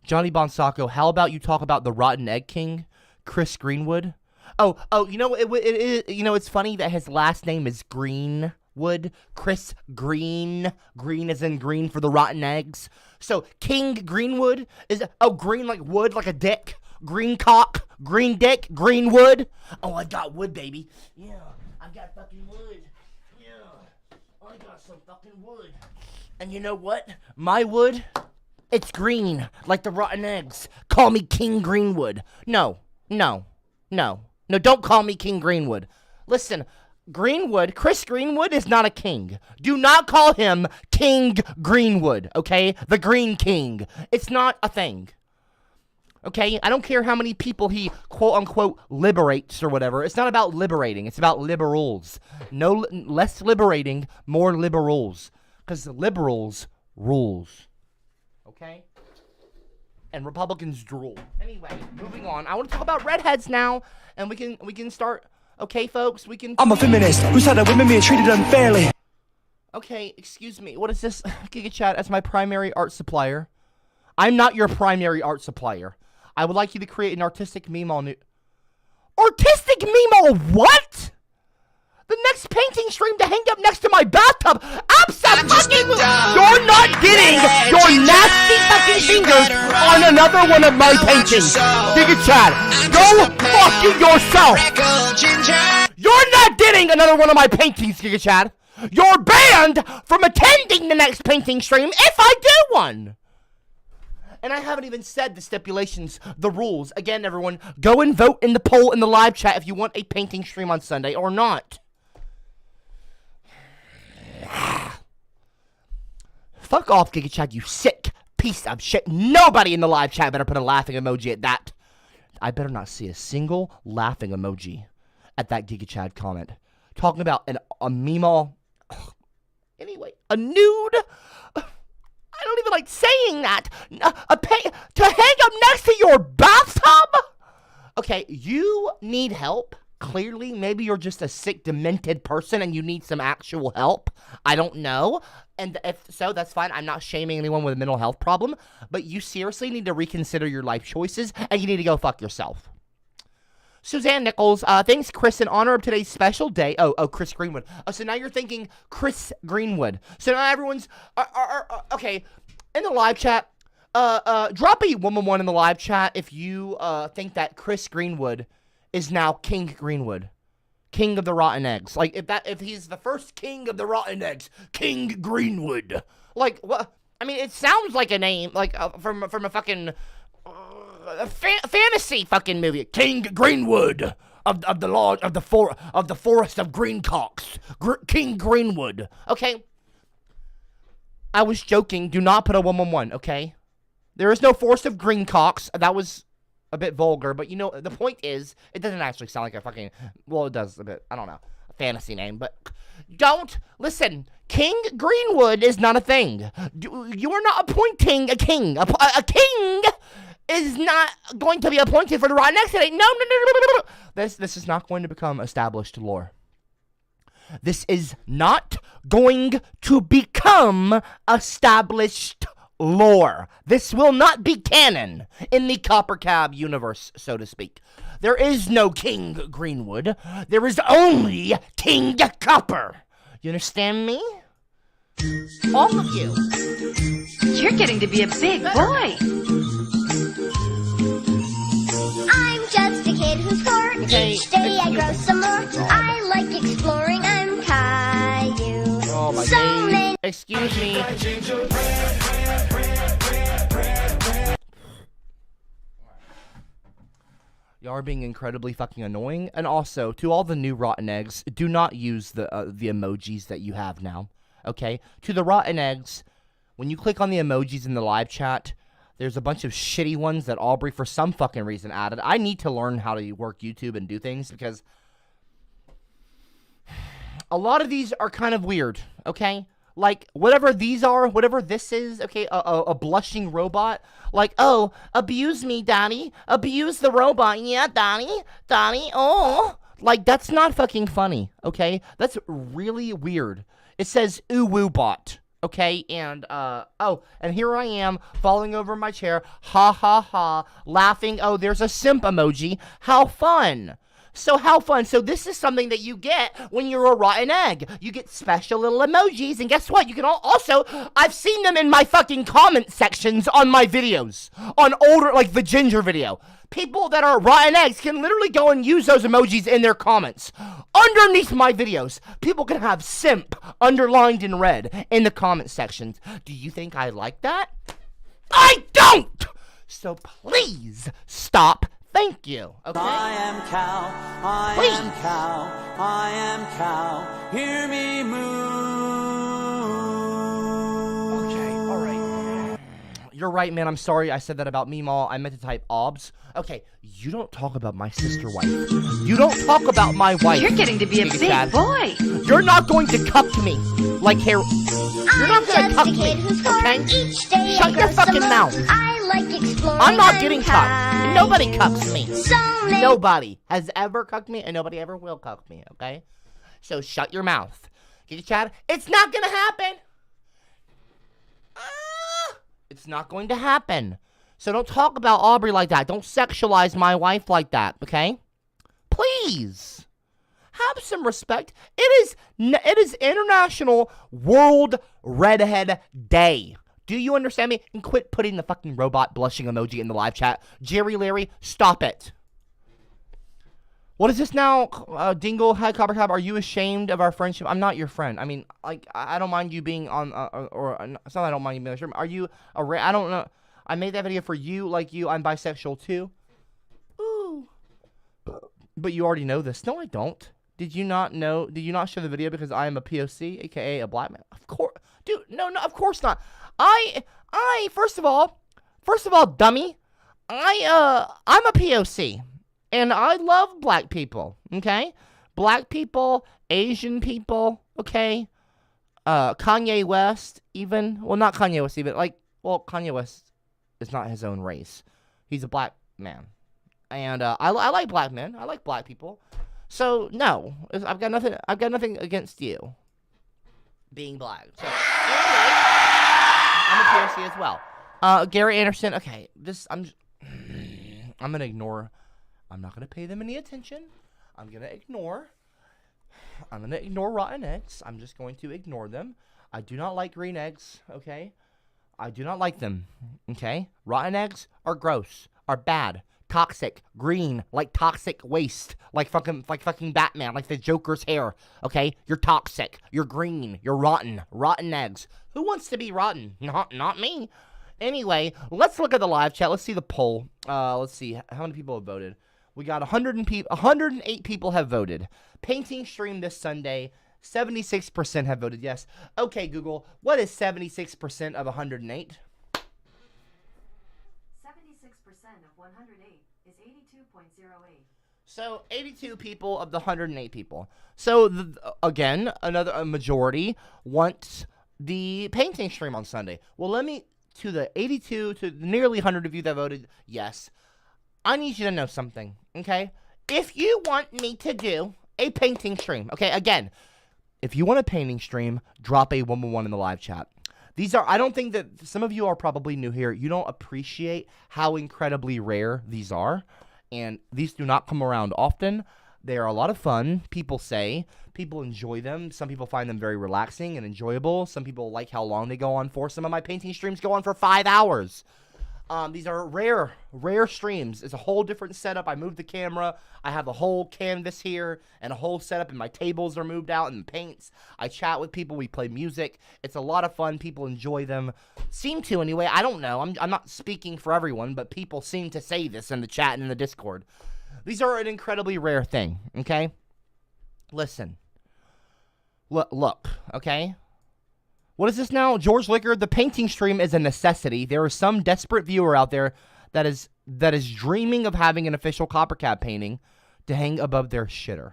S2: Johnny Bonsacco, how about you talk about the rotten egg king, Chris Greenwood? Oh, you know, it's funny that his last name is Greenwood. Chris Green. Green as in green for the rotten eggs. So King Greenwood is, green like wood, like a dick. Green cock, green dick, Greenwood. Oh, I got wood, baby. Yeah, I got fucking wood. I got some fucking wood. And you know what? My wood, it's green, like the rotten eggs. Call me King Greenwood. No, don't call me King Greenwood. Listen, Greenwood, Chris Greenwood is not a king. Do not call him King Greenwood, okay? The Green King. It's not a thing. Okay, I don't care how many people he quote-unquote liberates or whatever. It's not about liberating. It's about liberals. No, less liberating, more liberals. Because the liberals rules. Okay? And Republicans drool. Anyway, moving on. I want to talk about redheads now, and we can start. Okay, folks, we can.
S1: I'm a feminist who said that women being treated unfairly.
S2: Okay, excuse me. What is this? Giga Chat, as my primary art supplier. I'm not your primary art supplier. I would like you to create an artistic meme on it. Artistic meme on what? The next painting stream to hang up next to my bathtub. Absolutely. You're not getting your nasty fucking fingers on another one of my paintings. Giga Chad, go fucking yourself. You're not getting another one of my paintings, Giga Chad. You're banned from attending the next painting stream if I do one. And I haven't even said the stipulations, the rules. Again, everyone, go and vote in the poll in the live chat if you want a painting stream on Sunday or not. Fuck off, Giga Chad, you sick piece of shit. Nobody in the live chat better put a laughing emoji at that. I better not see a single laughing emoji at that Giga Chad comment. Talking about a meme. Anyway, a nude. I don't even like saying that. To hang up next to your bathtub? Okay, you need help. Clearly, maybe you're just a sick, demented person and you need some actual help. I don't know. And if so, that's fine. I'm not shaming anyone with a mental health problem. But you seriously need to reconsider your life choices and you need to go fuck yourself. Suzanne Nichols, thanks, Chris, in honor of today's special day. Oh, Chris Greenwood. Oh, so now you're thinking Chris Greenwood. So now everyone's, okay, in the live chat, drop a one in the live chat if you think that Chris Greenwood is now King Greenwood. King of the rotten eggs. Like, if he's the first king of the rotten eggs, King Greenwood. Like, what? I mean, it sounds like a name, like, from a fucking... fantasy fucking movie. King Greenwood of the forest of Greencocks. King Greenwood. Okay. I was joking. Do not put a 111. Okay. There is no forest of Greencocks. That was a bit vulgar, but you know the point is it doesn't actually sound like a fucking. Well, it does a bit. I don't know. A fantasy name, but don't listen. King Greenwood is not a thing. You are not appointing a king. A king is not going to be appointed for the rotten eggs today. No. This is not going to become established lore. This is not going to become established lore. This will not be canon in the CopperCab universe, so to speak. There is no King Greenwood. There is only King Copper. You understand me? All of you.
S8: You're getting to be a big boy.
S2: Okay.
S6: Each day I grow some more. I like exploring. I'm Caillou.
S2: Oh my
S6: So
S2: days.
S6: many.
S2: Excuse me. Y'all are being incredibly fucking annoying. And also, to all the new rotten eggs, do not use the emojis that you have now. Okay? To the rotten eggs, when you click on the emojis in the live chat, there's a bunch of shitty ones that Aubrey, for some fucking reason, added. I need to learn how to work YouTube and do things because a lot of these are kind of weird, okay? Like, whatever these are, whatever this is, okay, a blushing robot. Like, oh, abuse me, Daddy. Abuse the robot. Yeah, Daddy. Daddy, oh. Like, that's not fucking funny, okay? That's really weird. It says, ooh, woo bot. Okay, and, oh, and here I am, falling over my chair, ha, ha, ha, laughing, oh, there's a simp emoji, how fun. So how fun. So this is something that you get when you're a rotten egg. You get special little emojis, and guess what? You can also, I've seen them in my fucking comment sections on my videos. On older, like the ginger video. People that are rotten eggs can literally go and use those emojis in their comments. Underneath my videos, people can have simp underlined in red in the comment sections. Do you think I like that? I don't! So please stop. Thank you. Okay.
S12: I am cow. I am cow. I am cow. Hear me moo.
S2: Okay. All right. You're right, man. I'm sorry I said that about Meemaw. I meant to type obs. Okay. You don't talk about my sister wife. You don't talk about my wife.
S8: You're getting to be a big boy.
S2: You're not going to cuck me like hair. You're not going to cuck me. Okay? Shut your fucking mouth.
S6: I like exploring.
S2: I'm not getting cucked. Nobody cucks me.
S6: So many.
S2: Nobody has ever cucked me, and nobody ever will cuck me, okay? So shut your mouth. Get your chat? It's not gonna happen. It's not going to happen. So don't talk about Aubrey like that. Don't sexualize my wife like that, okay? Please. Have some respect. It is International World Redhead Day. Do you understand me? And quit putting the fucking robot blushing emoji in the live chat. Jerry Larry, stop it. What is this now? Dingle, hi, CopperCab. Are you ashamed of our friendship? I'm not your friend. I mean, like, I don't mind you being on, it's not that I don't mind you being on the stream. Are you I don't know. I made that video for you, like you. I'm bisexual too. Ooh. But you already know this. No, I don't. Did you not know? Did you not show the video because I am a POC, aka a black man? Of course. Dude, no, of course not. First of all, dummy, I'm a POC, and I love black people, okay? Black people, Asian people, okay? Kanye West, even, well, not Kanye West, even, like, well, Kanye West is not his own race. He's a black man, and, I like black men, I like black people, so, no, I've got nothing against you being black, so, anyway. I'm a POC as well. Gary Anderson. Okay, I'm gonna ignore. I'm not gonna pay them any attention. I'm gonna ignore rotten eggs. I'm just going to ignore them. I do not like green eggs. Okay, I do not like them. Okay, rotten eggs are gross, are bad, toxic, green, like toxic waste, like fucking Batman, like the Joker's hair. Okay, you're toxic, you're green, you're rotten eggs. Who wants to be rotten? Not me. Anyway, let's look at the live chat. Let's see the poll. Let's see how many people have voted. We got 108 people have voted. Painting stream this Sunday. 76% have voted yes. Okay, Google, what is 76% of 108?
S8: 76% of 108 is 82.08.
S2: So 82 people of the 108 people. So again, a majority wants the painting stream on Sunday. Well, to the 82, to the nearly 100 of you that voted yes, I need you to know something, okay? If you want me to do a painting stream, okay, again, if you want a painting stream, drop a 111 in the live chat. I don't think that, some of you are probably new here. You don't appreciate how incredibly rare these are, and these do not come around often. They are a lot of fun, people say. People enjoy them. Some people find them very relaxing and enjoyable. Some people like how long they go on for. Some of my painting streams go on for 5 hours. These are rare streams. It's a whole different setup. I moved the camera. I have a whole canvas here and a whole setup, and my tables are moved out and the paints. I chat with people. We play music. It's a lot of fun. People enjoy them. Seem to, anyway. I don't know. I'm not speaking for everyone, but people seem to say this in the chat and in the Discord. These are an incredibly rare thing, okay? Listen. Look, okay? What is this now? George Liquor, the painting stream is a necessity. There is some desperate viewer out there that is dreaming of having an official CopperCab painting to hang above their shitter.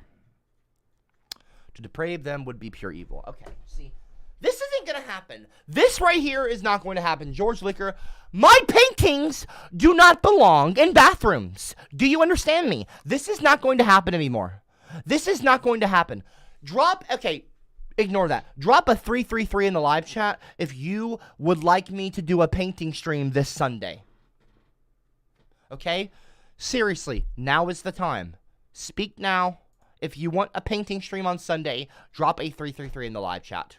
S2: To deprave them would be pure evil. Okay, see. This isn't going to happen. This right here is not going to happen. George Liquor, my paintings do not belong in bathrooms. Do you understand me? This is not going to happen anymore. This is not going to happen. Okay. Ignore that. Drop a 333 in the live chat if you would like me to do a painting stream this Sunday. Okay? Seriously, now is the time. Speak now. If you want a painting stream on Sunday, drop a 333 in the live chat.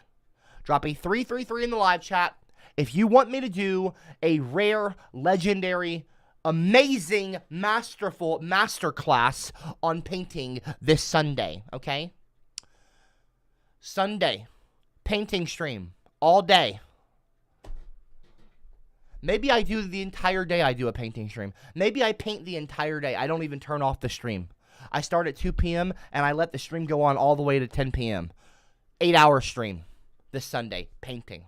S2: Drop a 333 in the live chat if you want me to do a rare, legendary, amazing, masterful masterclass on painting this Sunday. Okay? Sunday, painting stream, all day. Maybe I do the entire day I do a painting stream. Maybe I paint the entire day. I don't even turn off the stream. I start at 2 p.m. and I let the stream go on all the way to 10 p.m. 8-hour stream this Sunday, painting.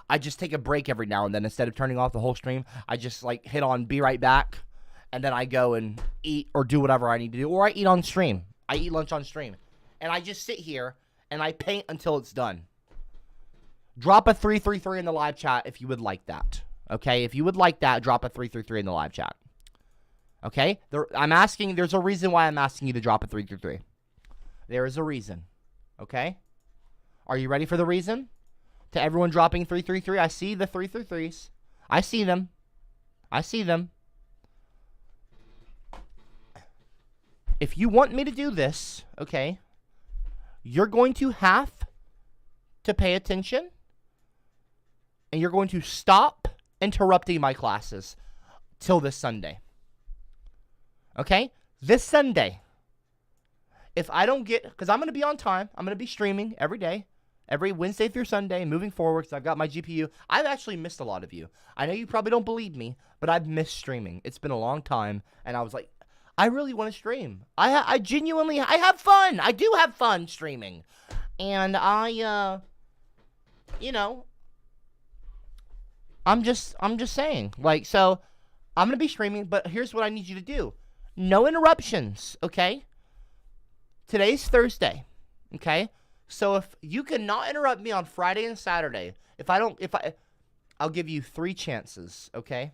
S2: I just take a break every now and then. Instead of turning off the whole stream, I just like hit on be right back. And then I go and eat or do whatever I need to do. Or I eat on stream. I eat lunch on stream. And I just sit here, and I paint until it's done. Drop a 333 in the live chat if you would like that. Okay? If you would like that, drop a 333 in the live chat. Okay? There's a reason why I'm asking you to drop a 333. There is a reason. Okay? Are you ready for the reason? To everyone dropping 333, I see the 333s. I see them. I see them. If you want me to do this, okay, you're going to have to pay attention, and you're going to stop interrupting my classes till this Sunday. Okay? This Sunday. If I don't get, because I'm going to be on time, I'm going to be streaming every day, every Wednesday through Sunday, moving forward, because I've got my GPU. I've actually missed a lot of you. I know you probably don't believe me, but I've missed streaming. It's been a long time, and I was like, I really want to stream. I genuinely have fun. I do have fun streaming. And I'm just saying. Like, so, I'm going to be streaming, but here's what I need you to do. No interruptions, okay? Today's Thursday, okay? So, if you cannot interrupt me on Friday and Saturday, I'll give you 3 chances, okay?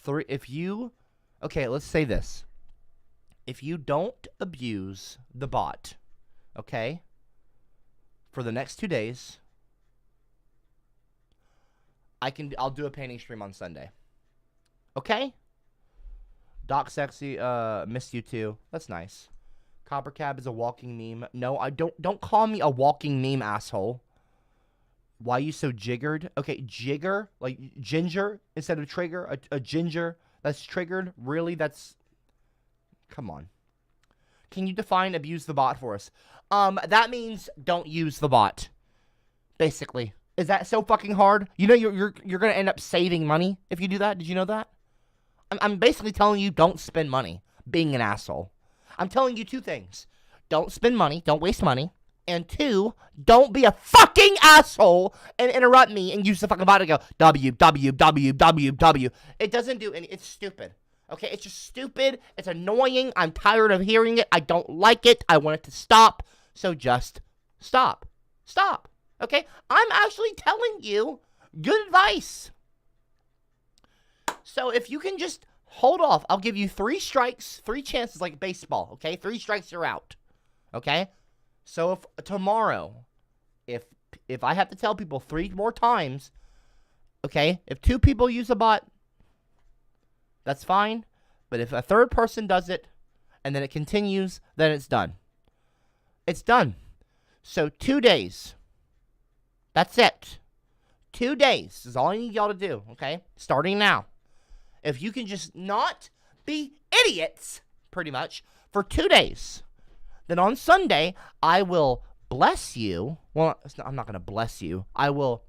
S2: Okay, let's say this. If you don't abuse the bot, okay, for the next 2 days, I'll do a painting stream on Sunday. Okay? Doc Sexy, missed you too. That's nice. CopperCab is a walking meme. No, I don't call me a walking meme, asshole. Why you so jiggered? Okay, jigger, like ginger instead of trigger. A ginger that's triggered. Really? Come on. Can you define abuse the bot for us? That means don't use the bot. Basically. Is that so fucking hard? You know you're gonna end up saving money if you do that? Did you know that? I'm basically telling you don't spend money being an asshole. I'm telling you 2 things. Don't spend money, don't waste money. And 2, don't be a fucking asshole and interrupt me and use the fucking bot to go www. It doesn't do any, it's stupid. Okay, it's just stupid. It's annoying. I'm tired of hearing it. I don't like it. I want it to stop. So just stop. Stop. Okay? I'm actually telling you good advice. So if you can just hold off, I'll give you 3 strikes, 3 chances like baseball. Okay? 3 strikes, you're out. Okay? So if tomorrow, if I have to tell people 3 more times, okay, if 2 people use a bot, that's fine. But if a 3rd person does it, and then it continues, then it's done. It's done. So 2 days. That's it. 2 days is all I need y'all to do, okay? Starting now. If you can just not be idiots, pretty much, for 2 days, then on Sunday, I will bless you. Well, I'm not going to bless you. I will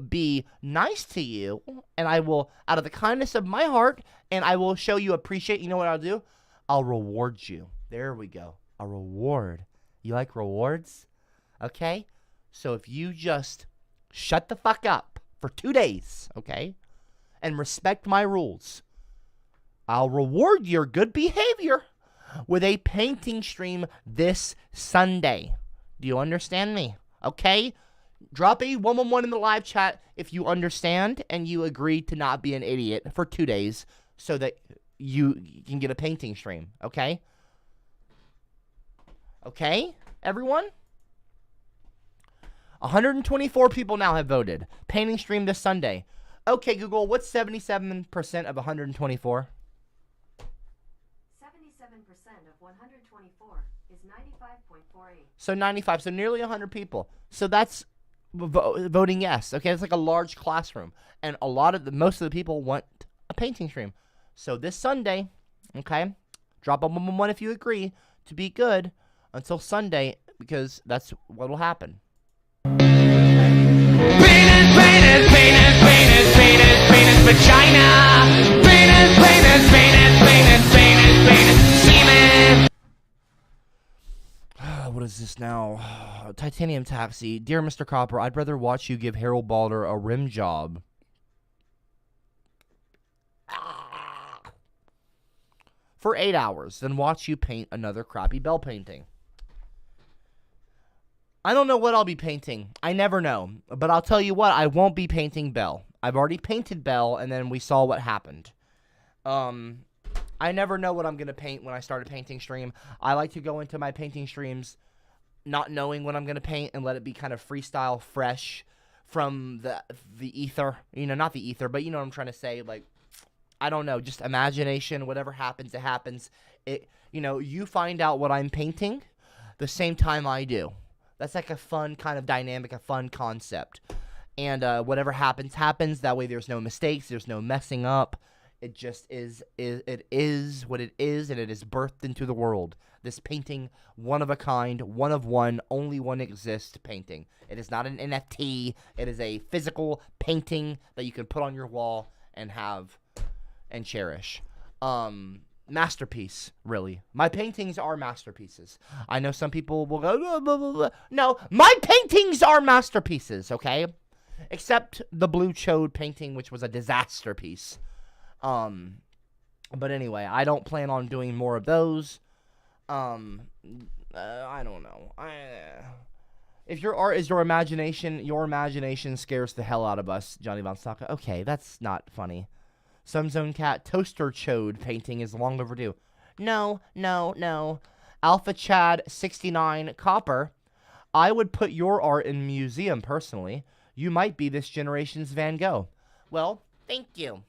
S2: be nice to you, and I will, out of the kindness of my heart, and I will show you appreciate. You know what I'll do? I'll reward you. There we go. A reward. You like rewards? Okay? So if you just shut the fuck up for 2 days, okay, and respect my rules, I'll reward your good behavior with a painting stream this Sunday. Do you understand me? Okay? Drop a 111 in the live chat if you understand and you agree to not be an idiot for 2 days so that you can get a painting stream. Okay? Okay, everyone? 124 people now have voted. Painting stream this Sunday. Okay, Google, what's 77% of 124?
S8: 77% of 124 is 95.48.
S2: So 95, so nearly 100 people. So that's voting yes. Okay, it's like a large classroom. And most of the people want a painting stream. So this Sunday, okay, drop a 111 if you agree to be good until Sunday, because that's what will happen.
S3: Penis, vagina. Penis, semen.
S2: What is this now? Titanium Taxi. Dear Mr. Copper, I'd rather watch you give Harold Balder a rim job. For 8 hours than watch you paint another crappy Belle painting. I don't know what I'll be painting. I never know. But I'll tell you what, I won't be painting Belle. I've already painted Belle, and then we saw what happened. I never know what I'm going to paint when I start a painting stream. I like to go into my painting streams not knowing what I'm going to paint and let it be kind of freestyle, fresh from the ether. You know, not the ether, but you know what I'm trying to say. Like, I don't know, just imagination. Whatever happens, it happens. You find out what I'm painting the same time I do. That's like a fun kind of dynamic, a fun concept. And whatever happens, happens. That way there's no mistakes, there's no messing up. It just is it is what it is, and it is birthed into the world. This painting, one of a kind, one of one, only one exists painting. It is not an NFT. It is a physical painting that you can put on your wall and have and cherish. Masterpiece, really. My paintings are masterpieces. I know some people will go, blah, blah, blah, blah. No, my paintings are masterpieces, okay? Except the Blue Chode painting, which was a disaster piece. But anyway, I don't plan on doing more of those. I don't know. If your art is your imagination scares the hell out of us, Johnny Von Saka. Okay, that's not funny. Some Zone Cat Toaster Chode painting is long overdue. No. Alpha Chad 69 Copper. I would put your art in a museum personally. You might be this generation's Van Gogh. Well, thank you.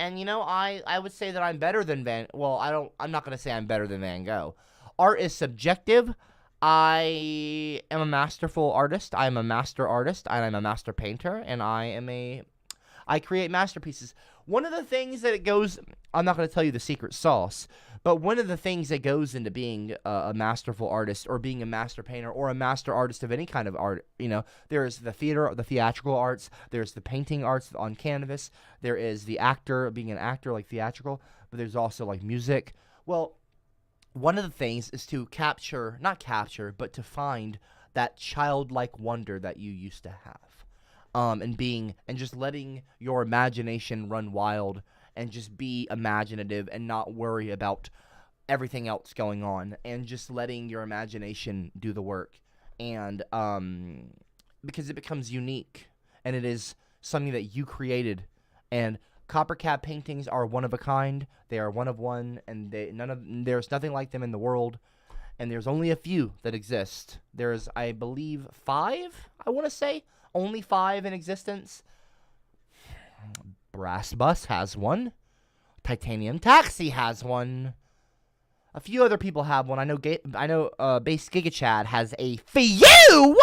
S2: And you know, I would say that I'm better than I'm not going to say I'm better than Van Gogh. Art is subjective. I am a masterful artist. I am a master artist, and I'm a master painter, and I create masterpieces. One of the things that it goes, I'm not going to tell you the secret sauce, but one of the things that goes into being a masterful artist or being a master painter or a master artist of any kind of art, you know, there's the theatrical arts, there's the painting arts on canvas, there is the actor, being an actor, like theatrical, but there's also like music. Well, one of the things is to but to find that childlike wonder that you used to have. And just letting your imagination run wild and just be imaginative and not worry about everything else going on and just letting your imagination do the work. And because it becomes unique and it is something that you created. And CopperCab paintings are one of a kind. They are one of one, and there's nothing like them in the world. And there's only a few that exist. There's, I believe, 5, I want to say. Only 5 in existence. Brass Bus has one. Titanium Taxi has one. A few other people have one. I know Base Giga Chad has a few.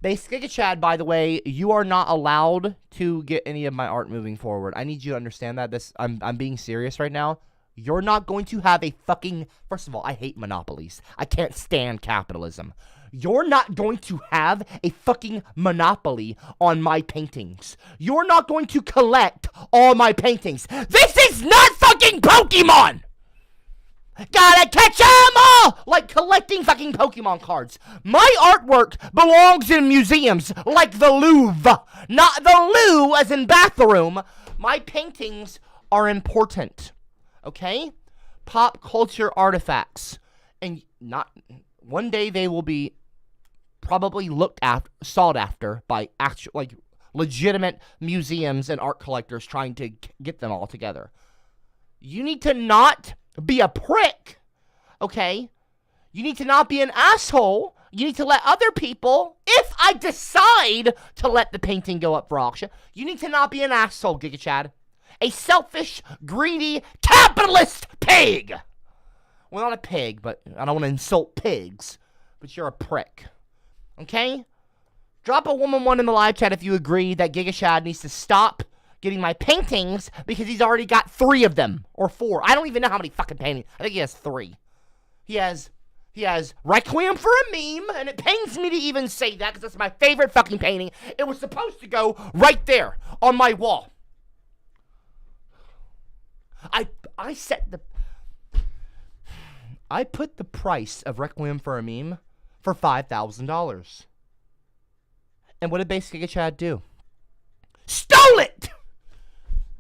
S2: Basic Giga Chad, by the way, you are not allowed to get any of my art moving forward. I need you to understand that. I'm being serious right now. You're not going to have a fucking... First of all, I hate monopolies. I can't stand capitalism. You're not going to have a fucking monopoly on my paintings. You're not going to collect all my paintings. This is not fucking Pokemon! Gotta catch 'em all! Like collecting fucking Pokemon cards. My artwork belongs in museums like the Louvre. Not the loo as in bathroom. My paintings are important. Okay? Pop culture artifacts. And not... One day they will be probably sought after by actual, like, legitimate museums and art collectors trying to get them all together. You need to not... be a prick, okay? You need to not be an asshole. You need to let other people, if I decide to let the painting go up for auction, you need to not be an asshole, Giga Chad. A selfish, greedy, capitalist pig. Well, not a pig, but I don't want to insult pigs, but you're a prick, okay? Drop a 111 in the live chat if you agree that Giga Chad needs to stop getting my paintings because he's already got 3 of them. Or 4. I don't even know how many fucking paintings. I think he has 3. He has Requiem for a Meme, and it pains me to even say that because that's my favorite fucking painting. It was supposed to go right there on my wall. I put the price of Requiem for a Meme for $5,000. And what did Basic Giga Chad do? Stole it!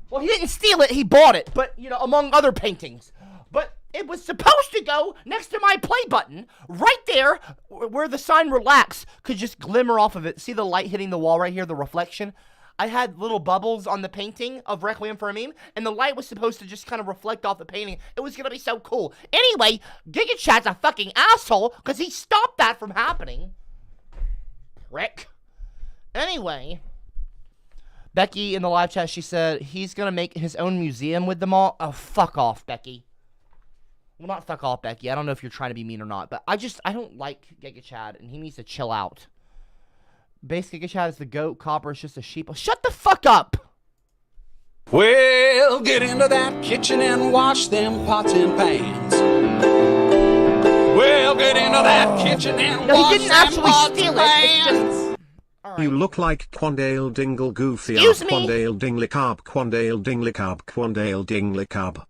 S2: Well, he didn't steal it, he bought it, but, you know, among other paintings. But it was supposed to go next to my play button, right there, where the sign relax could just glimmer off of it. See the light hitting the wall right here, the reflection? I had little bubbles on the painting of Requiem for a Meme, and the light was supposed to just kind of reflect off the painting. It was gonna be so cool. Anyway, Giga Chad's a fucking asshole, because he stopped that from happening. Prick. Anyway... Becky in the live chat, she said he's going to make his own museum with them all. Oh, fuck off, Becky. Well, not fuck off, Becky. I don't know if you're trying to be mean or not, but I don't like Giga Chad, and he needs to chill out. Basic Giga Chad is the goat. Copper is just a sheep. Oh, shut the fuck up!
S12: Well, get into that kitchen and wash them pots and pans. Well, get into that kitchen and wash them pots and pans.
S5: Right. You look like Quandale Dingle Goofy.
S2: Excuse me?
S5: Quandale Dinglicab, Quandale Dinglicab, Quandale Dinglicab.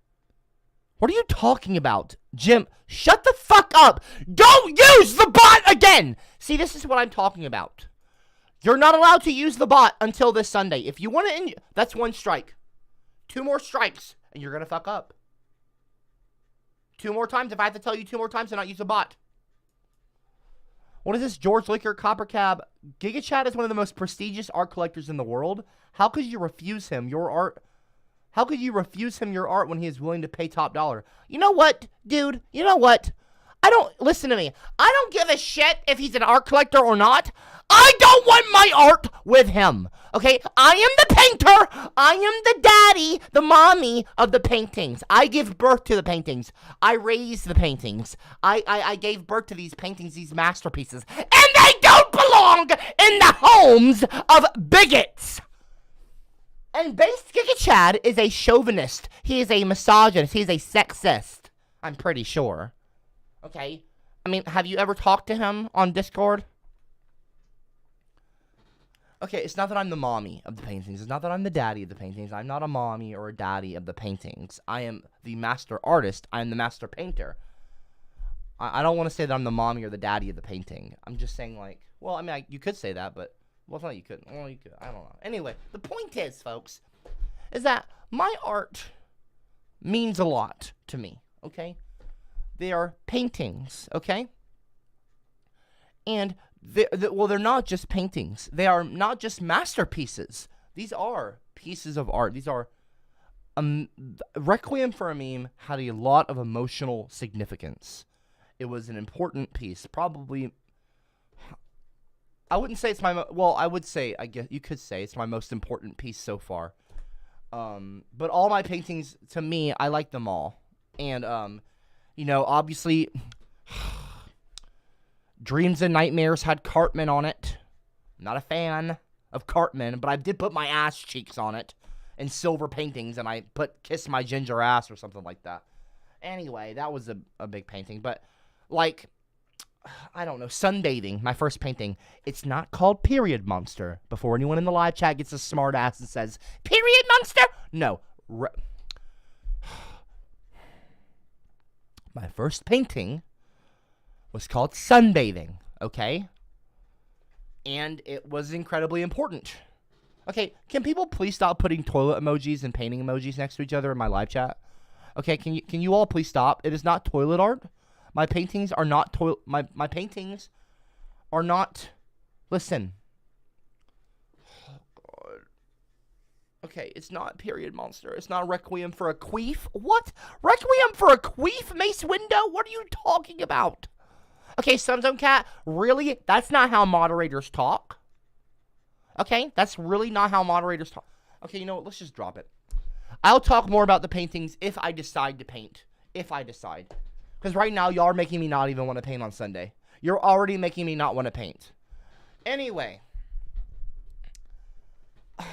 S2: What are you talking about? Jim, shut the fuck up! Don't use the bot again! See, this is what I'm talking about. You're not allowed to use the bot until this Sunday. If you want to, that's 1 strike. 2 more strikes, and you're gonna fuck up. 2 more times, if I have to tell you 2 more times to not use the bot. What is this? George Licker, CopperCab. Giga Chad is one of the most prestigious art collectors in the world. How could you refuse him your art? How could you refuse him your art when he is willing to pay top dollar? You know what, dude? You know what? Listen to me. I don't give a shit if he's an art collector or not. I don't want my art with him. Okay? I am the painter. I am the daddy, the mommy of the paintings. I give birth to the paintings. I raise the paintings. I gave birth to these paintings, these masterpieces. And they don't belong in the homes of bigots. And Basic Giga Chad is a chauvinist. He is a misogynist. He is a sexist. I'm pretty sure. Okay? I mean, have you ever talked to him on Discord? Okay, it's not that I'm the mommy of the paintings. It's not that I'm the daddy of the paintings. I'm not a mommy or a daddy of the paintings. I am the master artist. I am the master painter. I don't want to say that I'm the mommy or the daddy of the painting. I'm just saying, like, well, I mean, you could say that, but, well, it's not you couldn't. Well, you could. I don't know. Anyway, the point is, folks, is that my art means a lot to me, okay? They are paintings, okay? And they're not just paintings. They are not just masterpieces. These are pieces of art. These are Requiem for a Meme had a lot of emotional significance. It was an important piece. Probably, I wouldn't say it's my well. I would say, I guess you could say it's my most important piece so far. But all my paintings, to me, I like them all. And you know, obviously, Dreams and Nightmares had Cartman on it. not a fan of Cartman, but I did put my ass cheeks on it in silver paintings, and I put "Kiss My Ginger Ass" or something like that. Anyway, that was a big painting, but like, I don't know, sunbathing, my first painting. It's not called Period Monster. Before anyone in the live chat gets a smart ass and says, Period Monster? No. My first painting was called Sunbathing, okay? And it was incredibly important. Okay, can people please stop putting toilet emojis and painting emojis next to each other in my live chat? Okay, can you all please stop? It is not toilet art. My paintings are not my paintings are not. Listen. Oh, God. Okay, it's not Period Monster. It's not Requiem for a Queef. What? Requiem for a Queef, Mace Window? What are you talking about? Okay, Sunzone Cat, really? That's not how moderators talk. Okay, that's really not how moderators talk. Okay, you know what? Let's just drop it. I'll talk more about the paintings if I decide to paint. If I decide. Because right now, y'all are making me not even want to paint on Sunday. You're already making me not want to paint. Anyway.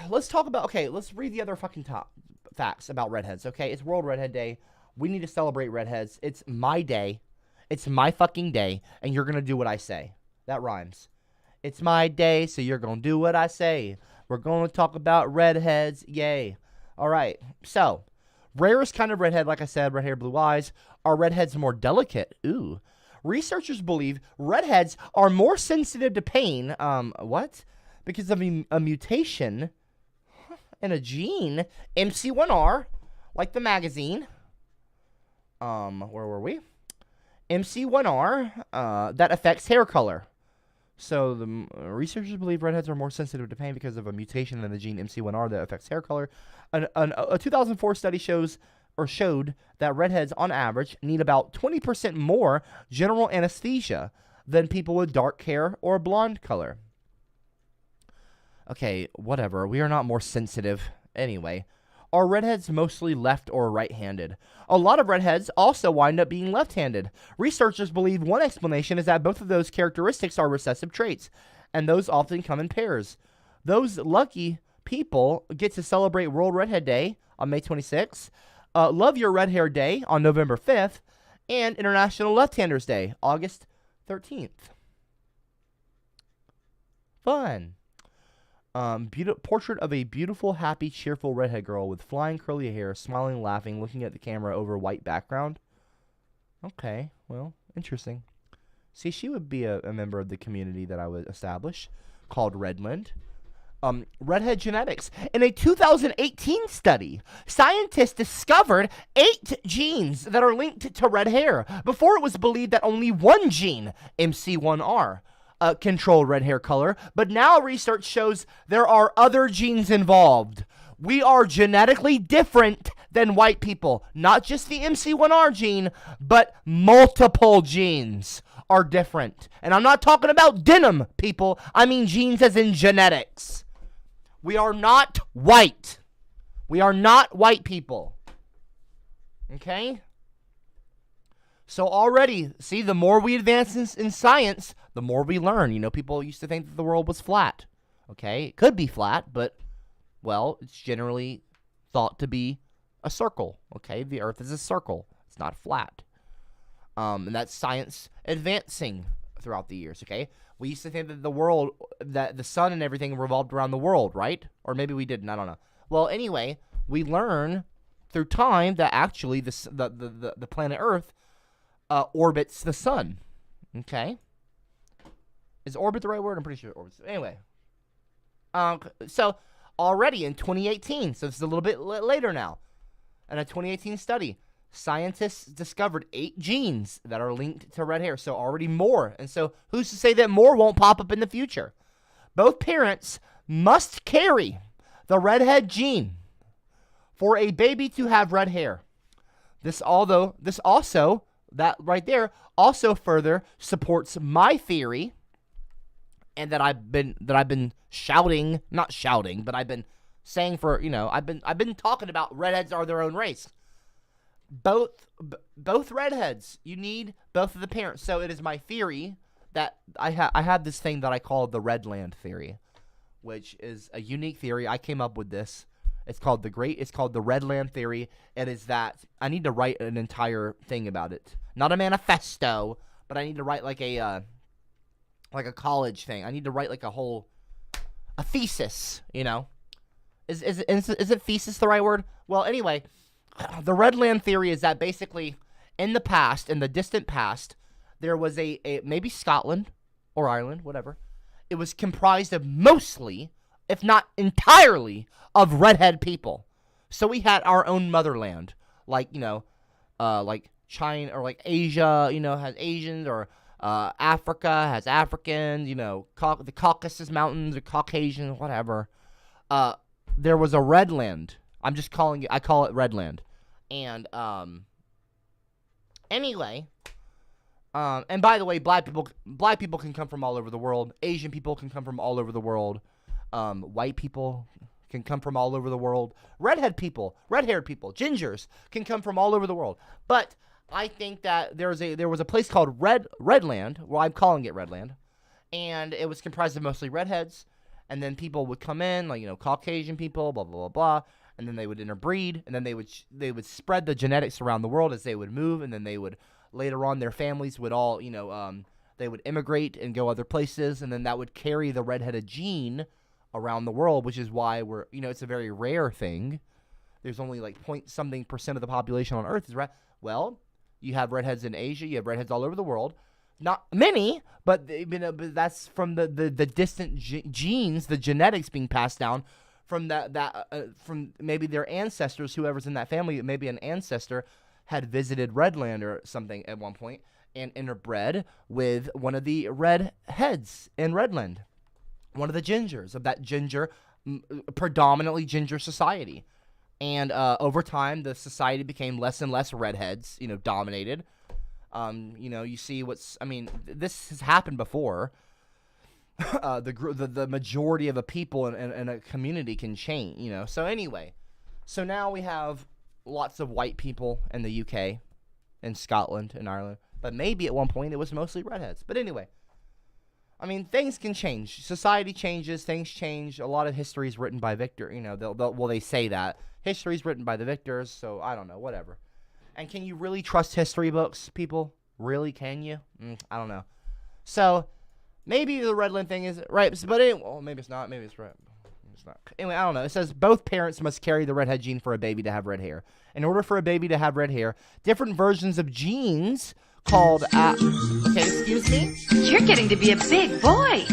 S2: Let's talk about, okay, let's read the other fucking top facts about redheads, okay? It's World Redhead Day. We need to celebrate redheads. It's my day. It's my fucking day, and you're going to do what I say. That rhymes. It's my day, so you're going to do what I say. We're going to talk about redheads. Yay. All right. So, rarest kind of redhead, like I said, red hair, blue eyes. Are redheads more delicate? Ooh. Researchers believe redheads are more sensitive to pain. What? Because of a mutation in a gene, MC1R, like the magazine. Where were we? MC1R, that affects hair color. So the researchers believe redheads are more sensitive to pain because of a mutation in the gene MC1R that affects hair color. A 2004 study showed that redheads, on average, need about 20% more general anesthesia than people with dark hair or blonde color. Okay, whatever. We are not more sensitive. Anyway, are redheads mostly left or right-handed? A lot of redheads also wind up being left-handed. Researchers believe one explanation is that both of those characteristics are recessive traits, and those often come in pairs. Those lucky people get to celebrate World Redhead Day on May 26th, Love Your Red Hair Day on November 5th, and International Left-Handers Day, August 13th. Fun. Portrait of a beautiful, happy, cheerful redhead girl with flying curly hair, smiling, laughing, looking at the camera over a white background. Okay, well, interesting. See, she would be a member of the community that I would establish, called Redland. Redhead genetics. In a 2018 study, scientists discovered 8 genes that are linked to red hair. Before, it was believed that only one gene, MC1R, controlled red hair color, but now research shows there are other genes involved. We are genetically different than white people. Not just the MC1R gene, but multiple genes are different. And I'm not talking about denim, people. I mean genes as in genetics. We are not white. We are not white people. Okay? So already, see, the more we advance in science, the more we learn. You know, people used to think that the world was flat. Okay? It could be flat, but, well, it's generally thought to be a circle. Okay? The Earth is a circle. It's not flat. And that's science advancing throughout the years, okay? We used to think that the world, that the sun and everything revolved around the world, right? Or maybe we didn't, I don't know. Well, anyway, we learn through time that actually the planet Earth orbits the sun. Okay? Is orbit the right word? I'm pretty sure it orbits. Anyway. So, already in 2018, so this is a little bit later now, in a 2018 study, scientists discovered 8 genes that are linked to red hair. So already more. And so who's to say that more won't pop up in the future? Both parents must carry the redhead gene for a baby to have red hair. That right there also further supports my theory, and that I've been shouting, not shouting, but I've been saying for, you know, I've been talking about redheads are their own race. Both redheads, you need both of the parents. So it is my theory that I had this thing that I call the Redland theory, which is a unique theory. I came up with this. It's called the Redland theory. It is that I need to write an entire thing about it, not a manifesto, but I need to write like a college thing. I need to write like a thesis. You know, is it thesis the right word? Well, anyway, the Redland theory is that basically in the past, in the distant past, there was a maybe Scotland or Ireland, whatever. It was comprised of mostly, if not entirely, of redhead people. So we had our own motherland, like, you know, like China or like Asia, you know, has Asians, or Africa has Africans, you know, the Caucasus Mountains or Caucasians, whatever. There was a Redland. I call it Redland. And, anyway, and by the way, black people can come from all over the world. Asian people can come from all over the world. White people can come from all over the world. Red-haired people, gingers can come from all over the world. But I think that there was a place called Redland. Well, I'm calling it Redland, and it was comprised of mostly redheads. And then people would come in, like, you know, Caucasian people, blah blah blah blah, and then they would interbreed, and then they would spread the genetics around the world as they would move, and then they would later on their families would all, you know, they would immigrate and go other places, and then that would carry the redheaded gene around the world, which is why it's a very rare thing. There's only like point something% of the population on Earth is red. Well, you have redheads in Asia, you have redheads all over the world. Not many, but but that's from the distant genes, the genetics being passed down from from maybe their ancestors, whoever's in that family. Maybe an ancestor had visited Redland or something at one point and interbred with one of the redheads in Redland, one of the gingers of that predominantly ginger society. And over time, the society became less and less redheads, you know, dominated. You know, you see this has happened before. The majority of a people in a community can change, you know. So anyway, so now we have lots of white people in the UK, and Scotland, and Ireland. But maybe at one point it was mostly redheads. But anyway, I mean, things can change. Society changes. Things change. A lot of history is written by victor. You know, they say that history is written by the victors. So I don't know, whatever. And can you really trust history books, people? Really, can you? I don't know. So maybe the Redland thing is right, but maybe it's not. Maybe it's right. It's not. Anyway, I don't know. It says both parents must carry the redhead gene for a baby to have red hair. In order for a baby to have red hair, different versions of genes called okay, excuse me?
S8: You're getting to be a big boy.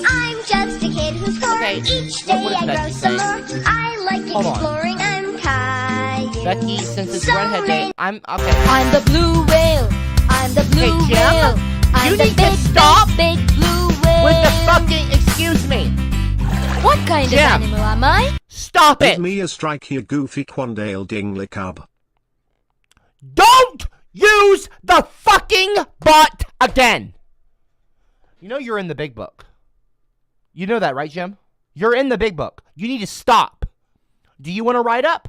S6: I'm just a kid who's scoring. Each day I grow some more. I like exploring. I'm Caillou.
S2: Becky, since it's redhead day, I'm okay.
S6: I'm the blue whale. I'm the blue
S2: Jim,
S6: whale. I'm
S2: you
S6: the
S2: need
S6: big,
S2: to stop
S6: big blue whale.
S2: with the fucking excuse me.
S6: What kind
S2: Jim,
S6: of animal am I?
S2: Stop it!
S5: Give me a strike here, goofy Quandale Dingley Cub.
S2: Don't use the fucking butt again. You know you're in the big book. You know that, right, Jim? You're in the big book. You need to stop. Do you want to write up?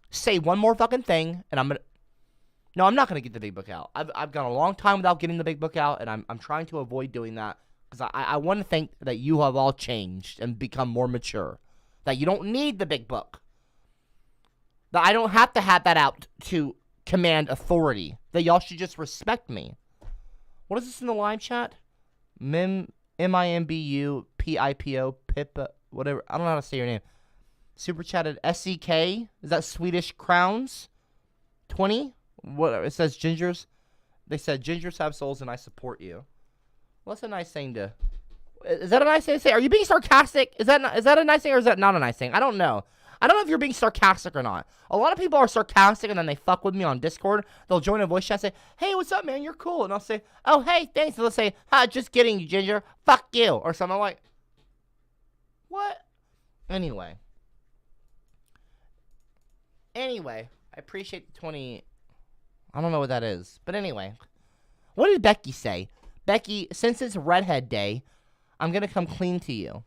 S2: Say one more fucking thing, and I'm gonna. No, I'm not gonna get the big book out. I've gone a long time without getting the big book out, and I'm trying to avoid doing that because I want to think that you have all changed and become more mature. That you don't need the big book. That I don't have to have that out to command authority. That y'all should just respect me. What is this in the live chat? MIMBU PIPO Pippa whatever. I don't know how to say your name. Super chatted SEK. Is that Swedish crowns? 20? What it says gingers. They said gingers have souls and I support you. Well, that's a nice thing to. Is that a nice thing to say? Are you being sarcastic? Is that a nice thing or is that not a nice thing? I don't know. I don't know if you're being sarcastic or not. A lot of people are sarcastic and then they fuck with me on Discord. They'll join a voice chat and say, hey, what's up, man? You're cool. And I'll say, oh, hey, thanks. And they'll say, just kidding, you ginger. Fuck you. Or something like, what? Anyway, I appreciate the 20. I don't know what that is. But anyway, what did Becky say? Becky, since it's Redhead Day, I'm going to come clean to you.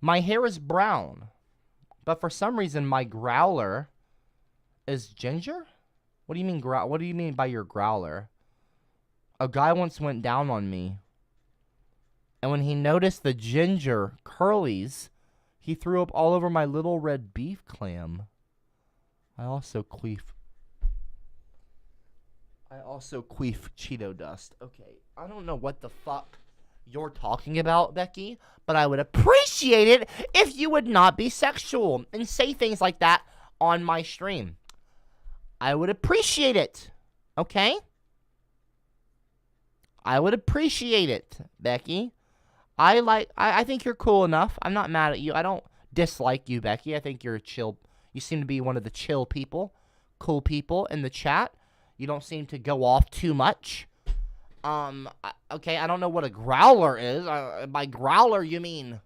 S2: My hair is brown. But for some reason, my growler is ginger? What do you mean What do you mean by your growler? a guy once went down on me. And when he noticed the ginger curlies, he threw up all over my little red beef clam. I also queef Cheeto dust. Okay, I don't know what the fuck you're talking about, Becky, but I would appreciate it if you would not be sexual and say things like that on my stream. I would appreciate it, okay? I would appreciate it, Becky. I think you're cool enough. I'm not mad at you. I don't dislike you, Becky. I think you're chill. You seem to be one of the chill people, cool people in the chat. You don't seem to go off too much. Okay, I don't know what a growler is. By growler, you mean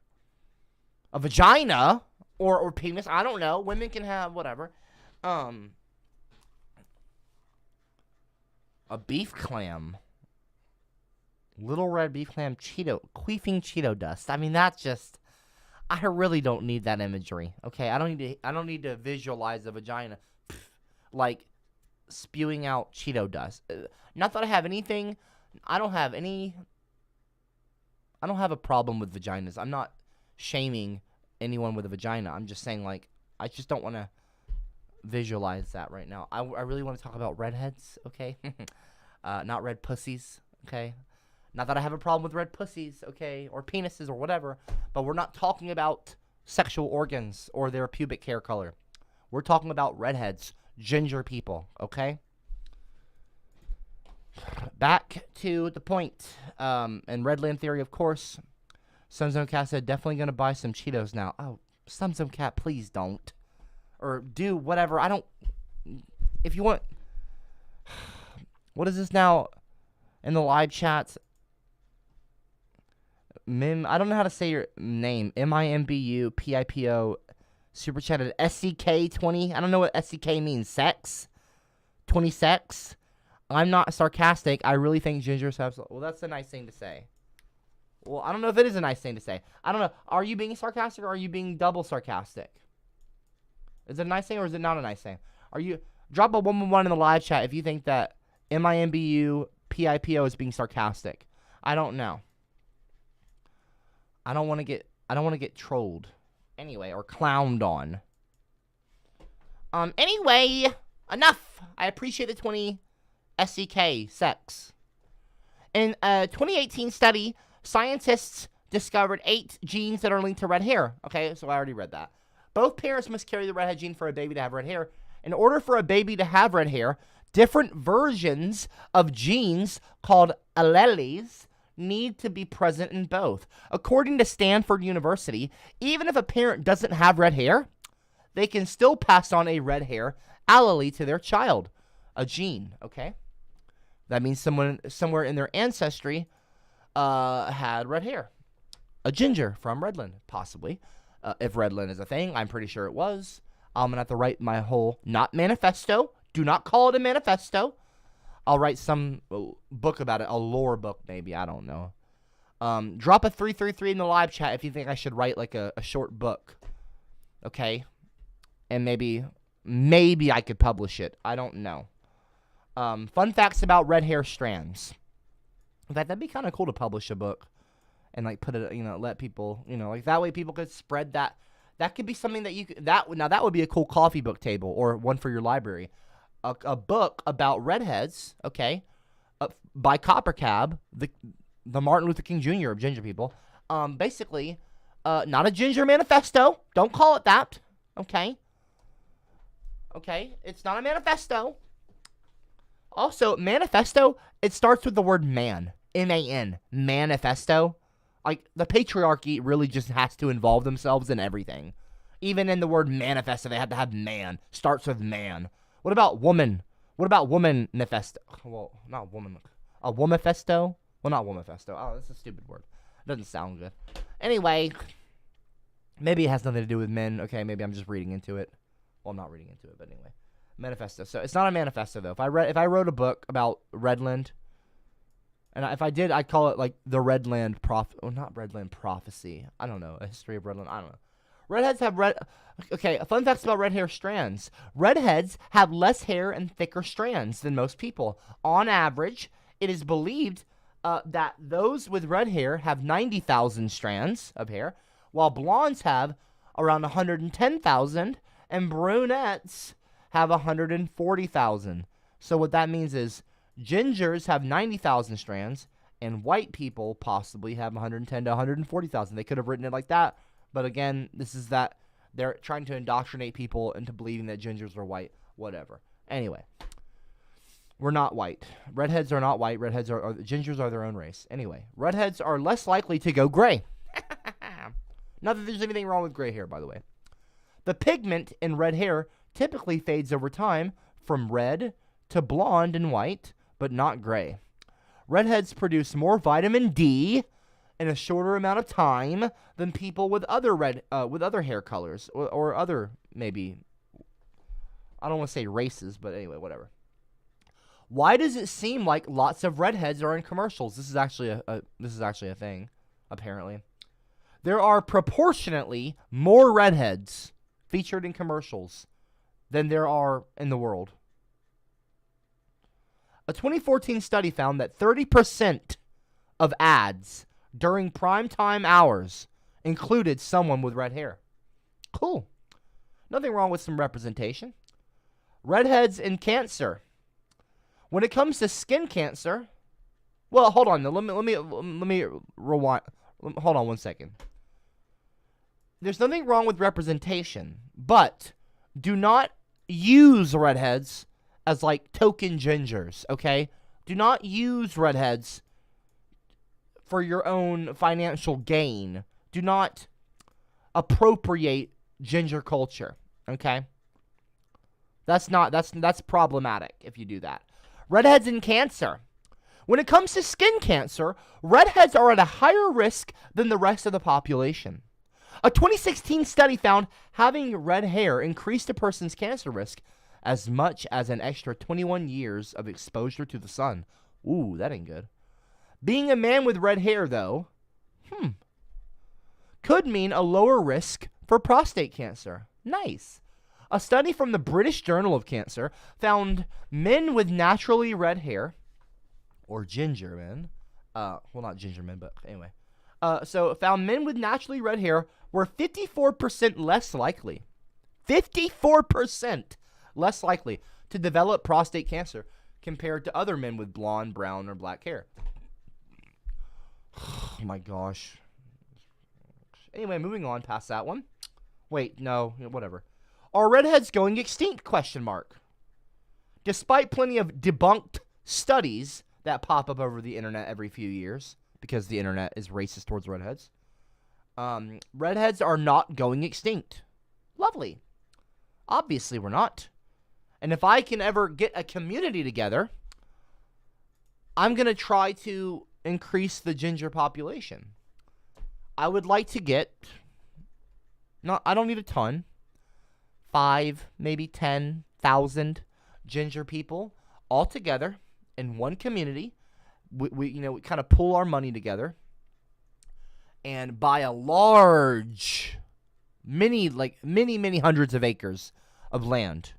S2: a vagina or penis? I don't know. Women can have whatever. A beef clam. Little red beef clam queefing Cheeto dust. I mean, that's just, I really don't need that imagery. Okay, I don't need to visualize a vagina like spewing out Cheeto dust. Not that I have anything. I don't have a problem with vaginas. I'm not shaming anyone with a vagina. I'm just saying, like, I just don't want to visualize that right now. I really want to talk about redheads, okay? Not red pussies, okay? Not that I have a problem with red pussies, okay, or penises or whatever, but we're not talking about sexual organs or their pubic hair color. We're talking about redheads, ginger people, okay? Back to the point. And Redland Theory, of course. Sunzone Cat said, definitely going to buy some Cheetos now. Oh, Sunzone Cat, please don't. Or do whatever. I don't... If you want... What is this now in the live chats? I don't know how to say your name. MIMBUPIPO super chatted SCK20. I don't know what SCK means. Sex? 20 sex? I'm not sarcastic. I really think gingers have... Well, that's a nice thing to say. Well, I don't know if it is a nice thing to say. I don't know. Are you being sarcastic or are you being double sarcastic? Is it a nice thing or is it not a nice thing? Are you... Drop a 111 in the live chat if you think that MIMBUPIPO is being sarcastic. I don't know. I don't want to get trolled. Anyway, or clowned on. Anyway, enough. I appreciate the 20 SEK sex. In a 2018 study, scientists discovered 8 genes that are linked to red hair. Okay, so I already read that. Both parents must carry the redhead gene for a baby to have red hair. In order for a baby to have red hair, different versions of genes called alleles need to be present in both. According to Stanford University, even if a parent doesn't have red hair, they can still pass on a red hair allele to their child. A gene, okay? That means someone somewhere in their ancestry had red hair. A ginger from Redland, possibly. If Redland is a thing, I'm pretty sure it was. I'm going to have to write my whole, not manifesto. Do not call it a manifesto. I'll write some book about it. A lore book, maybe. I don't know. Drop a 333 in the live chat if you think I should write like a short book. Okay? And maybe I could publish it. I don't know. Fun facts about red hair strands. In fact, that'd be kind of cool to publish a book. And like put it, let people, like that way people could spread that. That could be something that you could, that would be a cool coffee book table or one for your library. A book about redheads, okay, by CopperCab, the Martin Luther King Jr. of ginger people. Basically, not a ginger manifesto. Don't call it that, okay? Okay, it's not a manifesto. Also, manifesto, it starts with the word man, M-A-N, manifesto. Like, the patriarchy really just has to involve themselves in everything. Even in the word manifesto, they have to have man. Starts with man. What about woman? What about woman manifesto? Well, not woman. A womafesto? Well, not womafesto. Oh, that's a stupid word. It doesn't sound good. Anyway, maybe it has nothing to do with men. Okay, maybe I'm just reading into it. Well, I'm not reading into it, but anyway. Manifesto. So it's not a manifesto, though. If I wrote a book about Redland, and if I did, I'd call it like the Redland not Redland Prophecy. I don't know. A history of Redland. I don't know. Redheads have Okay, fun facts about red hair strands. Redheads have less hair and thicker strands than most people. On average, It is believed that those with red hair have 90,000 strands of hair, while blondes have around 110,000, and brunettes have 140,000. So what that means is gingers have 90,000 strands, and white people possibly have 110 to 140,000. They could have written it like that, but again, this is that they're trying to indoctrinate people into believing that gingers are white. Whatever. Anyway, we're not white. Redheads are not white. Redheads are gingers are their own race. Anyway, redheads are less likely to go gray. Not that there's anything wrong with gray hair, by the way. The pigment in red hair typically fades over time from red to blonde and white, but not gray. Redheads produce more vitamin D in a shorter amount of time than people with other hair colors or other, maybe, I don't want to say races, but anyway, whatever. Why does it seem like lots of redheads are in commercials? This is actually a thing, apparently. There are proportionately more redheads featured in commercials than there are in the world. A 2014 study found that 30% of ads during primetime hours included someone with red hair. Cool. Nothing wrong with some representation. Redheads and cancer. When it comes to skin cancer, well, hold on. Let me rewind. Hold on one second. There's nothing wrong with representation, but do not use redheads as like token gingers, okay? Do not use redheads for your own financial gain. Do not appropriate ginger culture, okay? That's problematic if you do that. Redheads and cancer. When it comes to skin cancer, redheads are at a higher risk than the rest of the population. A 2016 study found having red hair increased a person's cancer risk as much as an extra 21 years of exposure to the sun. Ooh, that ain't good. Being a man with red hair, though, could mean a lower risk for prostate cancer. Nice. A study from the British Journal of Cancer found men with naturally red hair, or ginger men, well, not ginger men, but anyway. So it found men with naturally red hair were 54% less likely. 54% less likely to develop prostate cancer compared to other men with blonde, brown, or black hair. Oh my gosh. Anyway, moving on past that one. Wait, no, whatever. Are redheads going extinct? Question mark. Despite plenty of debunked studies that pop up over the internet every few years, because the internet is racist towards redheads, redheads are not going extinct. Lovely. Obviously, we're not. And if I can ever get a community together, I'm going to try to increase the ginger population. I would like to get, I don't need a ton, 5, maybe 10,000 ginger people all together in one community. We kind of pull our money together and buy a large, many hundreds of acres of land.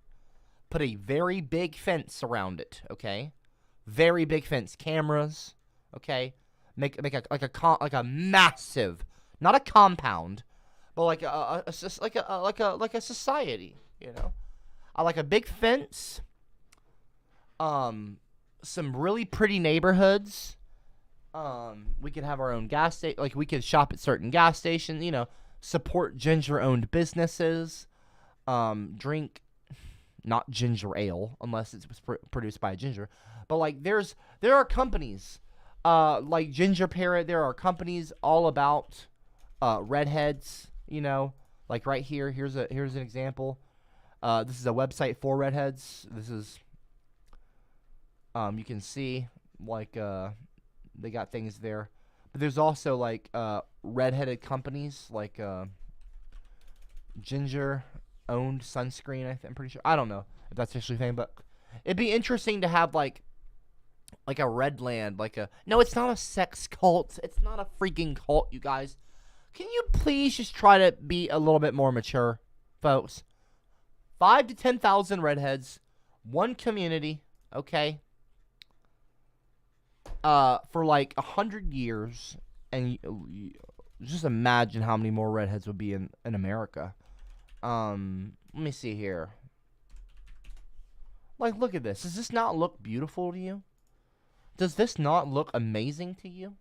S2: Put a very big fence around it, okay? Very big fence, cameras, okay? Make a massive, not a compound, but like a society, you know? I like a big fence. Some really pretty neighborhoods. We could have our own gas station. Like, we could shop at certain gas stations, you know, support ginger-owned businesses. Drink, not ginger ale, unless it's produced by a ginger. But, like, there are companies, like Ginger Parrot. There are companies all about redheads, you know. Like, right here, here's an example. This is a website for redheads. This is... you can see, like, they got things there. But there's also, like, redheaded companies, like, ginger-owned sunscreen, I'm pretty sure. I don't know if that's actually a thing, but it'd be interesting to have, like a red land, no, it's not a sex cult. It's not a freaking cult, you guys. Can you please just try to be a little bit more mature, folks? 5 to 10,000 redheads, one community, okay? for like 100 years, and just imagine how many more redheads would be in America. Let me see here. Like, look at this. Does this not look beautiful to you? Does this not look amazing to you?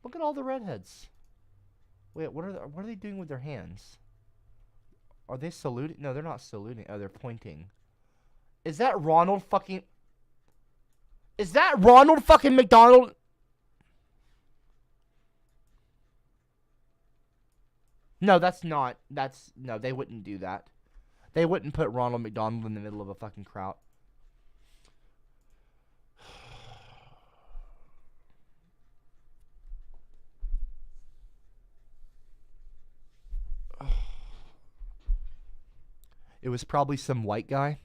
S2: Look at all the redheads. Wait, what are they doing with their hands? Are they saluting? No, they're not saluting. Oh, they're pointing. Is that Ronald fucking... Is that Ronald fucking McDonald? No, that's not. No, they wouldn't do that. They wouldn't put Ronald McDonald in the middle of a fucking crowd. It was probably some white guy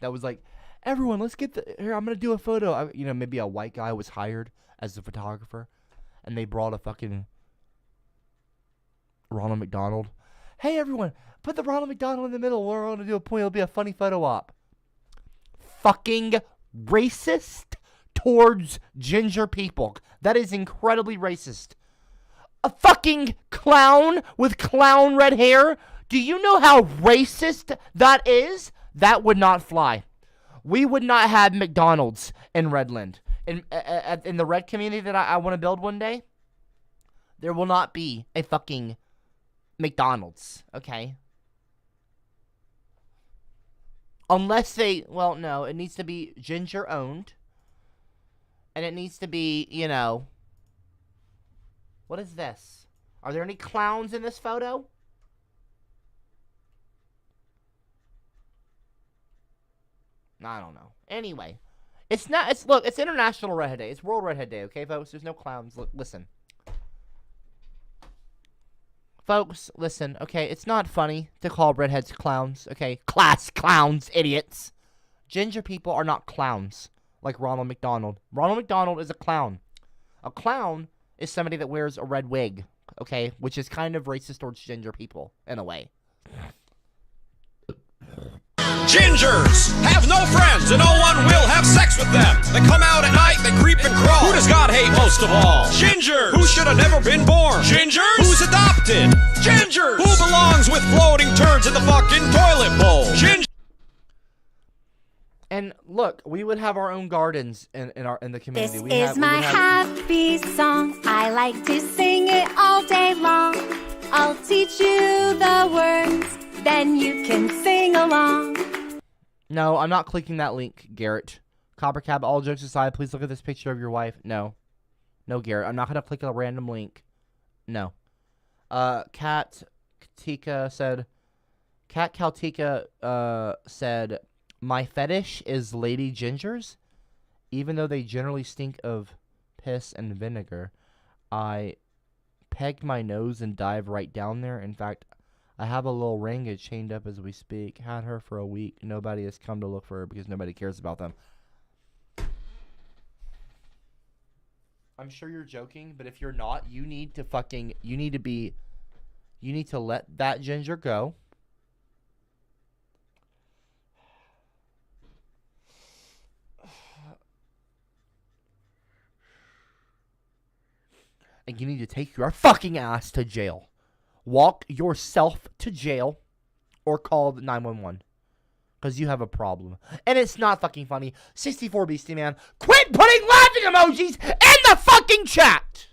S2: that was like, everyone, let's get here, I'm going to do a photo. Maybe a white guy was hired as the photographer, and they brought a fucking Ronald McDonald. Hey, everyone, put the Ronald McDonald in the middle. We're going to do a point. It'll be a funny photo op. Fucking racist towards ginger people. That is incredibly racist. A fucking clown with clown red hair? Do you know how racist that is? That would not fly. We would not have McDonald's in Redland. In the red community that I want to build one day, there will not be a fucking McDonald's, okay? Unless they, well, no, it needs to be ginger owned. And it needs to be, what is this? Are there any clowns in this photo? I don't know. Anyway, look, it's International Redhead Day. It's World Redhead Day, okay, folks? There's no clowns. Listen. Folks, listen, okay? It's not funny to call redheads clowns, okay? Class clowns, idiots. Ginger people are not clowns like Ronald McDonald. Ronald McDonald is a clown. A clown is somebody that wears a red wig, okay? Which is kind of racist towards ginger people, in a way.
S7: Gingers have no friends and no one will have sex with them. They come out at night, they creep and crawl. Who does God hate most of all? Gingers. Who should have never been born? Gingers. Who's adopted? Gingers. Who belongs with floating turds in the fucking toilet bowl? Gingers.
S2: And look, we would have our own gardens in the community.
S13: This is my happy song. I like to sing it all day long. I'll teach you the words, then you can sing along.
S2: No, I'm not clicking that link, Garrett. CopperCab, all jokes aside, please look at this picture of your wife. No. No, Garrett. I'm not going to click a random link. No. Kat Kaltika said, my fetish is lady gingers. Even though they generally stink of piss and vinegar, I peg my nose and dive right down there. In fact, I have a little ring chained up as we speak. Had her for a week. Nobody has come to look for her because nobody cares about them. I'm sure you're joking, but if you're not, you need to let that ginger go. And you need to take your fucking ass to jail. Walk yourself to jail or call 911. Because you have a problem. And it's not fucking funny. 64 Beastie Man, quit putting laughing emojis in the fucking chat!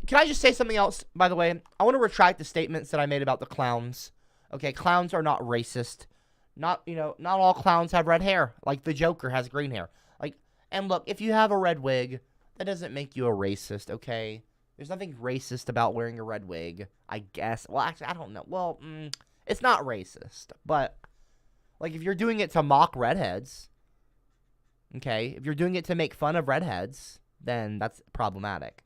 S2: Can I just say something else, by the way? I want to retract the statements that I made about the clowns. Okay, clowns are not racist. Not all clowns have red hair. Like the Joker has green hair. And look, if you have a red wig, that doesn't make you a racist, okay? There's nothing racist about wearing a red wig, I guess. Well, actually, I don't know. Well, it's not racist. But, if you're doing it to mock redheads, okay? If you're doing it to make fun of redheads, then that's problematic.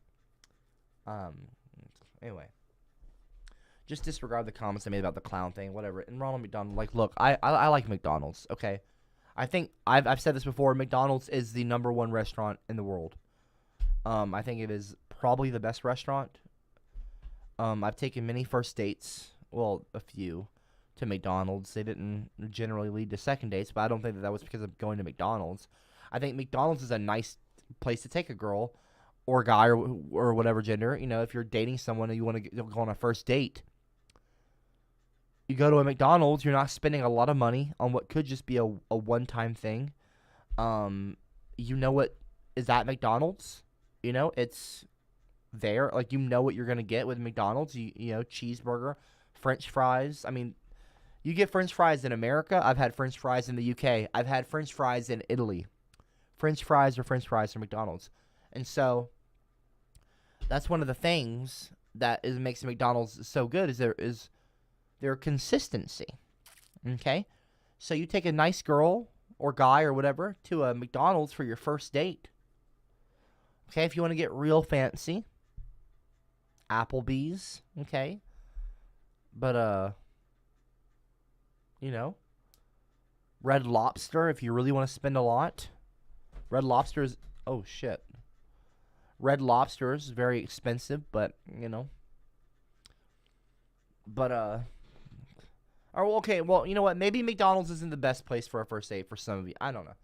S2: Anyway. Just disregard the comments I made about the clown thing, whatever. And Ronald McDonald, look, I like McDonald's, okay? I think, I've said this before, McDonald's is the #1 restaurant in the world. I think it is probably the best restaurant. I've taken many first dates, well, a few, to McDonald's. They didn't generally lead to second dates, but I don't think that was because of going to McDonald's. I think McDonald's is a nice place to take a girl or guy or whatever gender. You know, if you're dating someone and you want to go on a first date, you go to a McDonald's. You're not spending a lot of money on what could just be a one-time thing. You know what is at McDonald's. You know, it's there. Like, you know what you're going to get with McDonald's. You know, cheeseburger, French fries. I mean, you get French fries in America. I've had French fries in the UK. I've had French fries in Italy. French fries are French fries from McDonald's. And so that's one of the things that makes McDonald's so good is their consistency. Okay? So you take a nice girl or guy or whatever to a McDonald's for your first date. Okay, if you want to get real fancy, Applebee's, okay? But, you know, Red Lobster, if you really want to spend a lot. Red Lobster is, oh, shit. Red Lobster is very expensive, but, you know. But, okay, well, you know what? Maybe McDonald's isn't the best place for a first date for some of you. I don't know.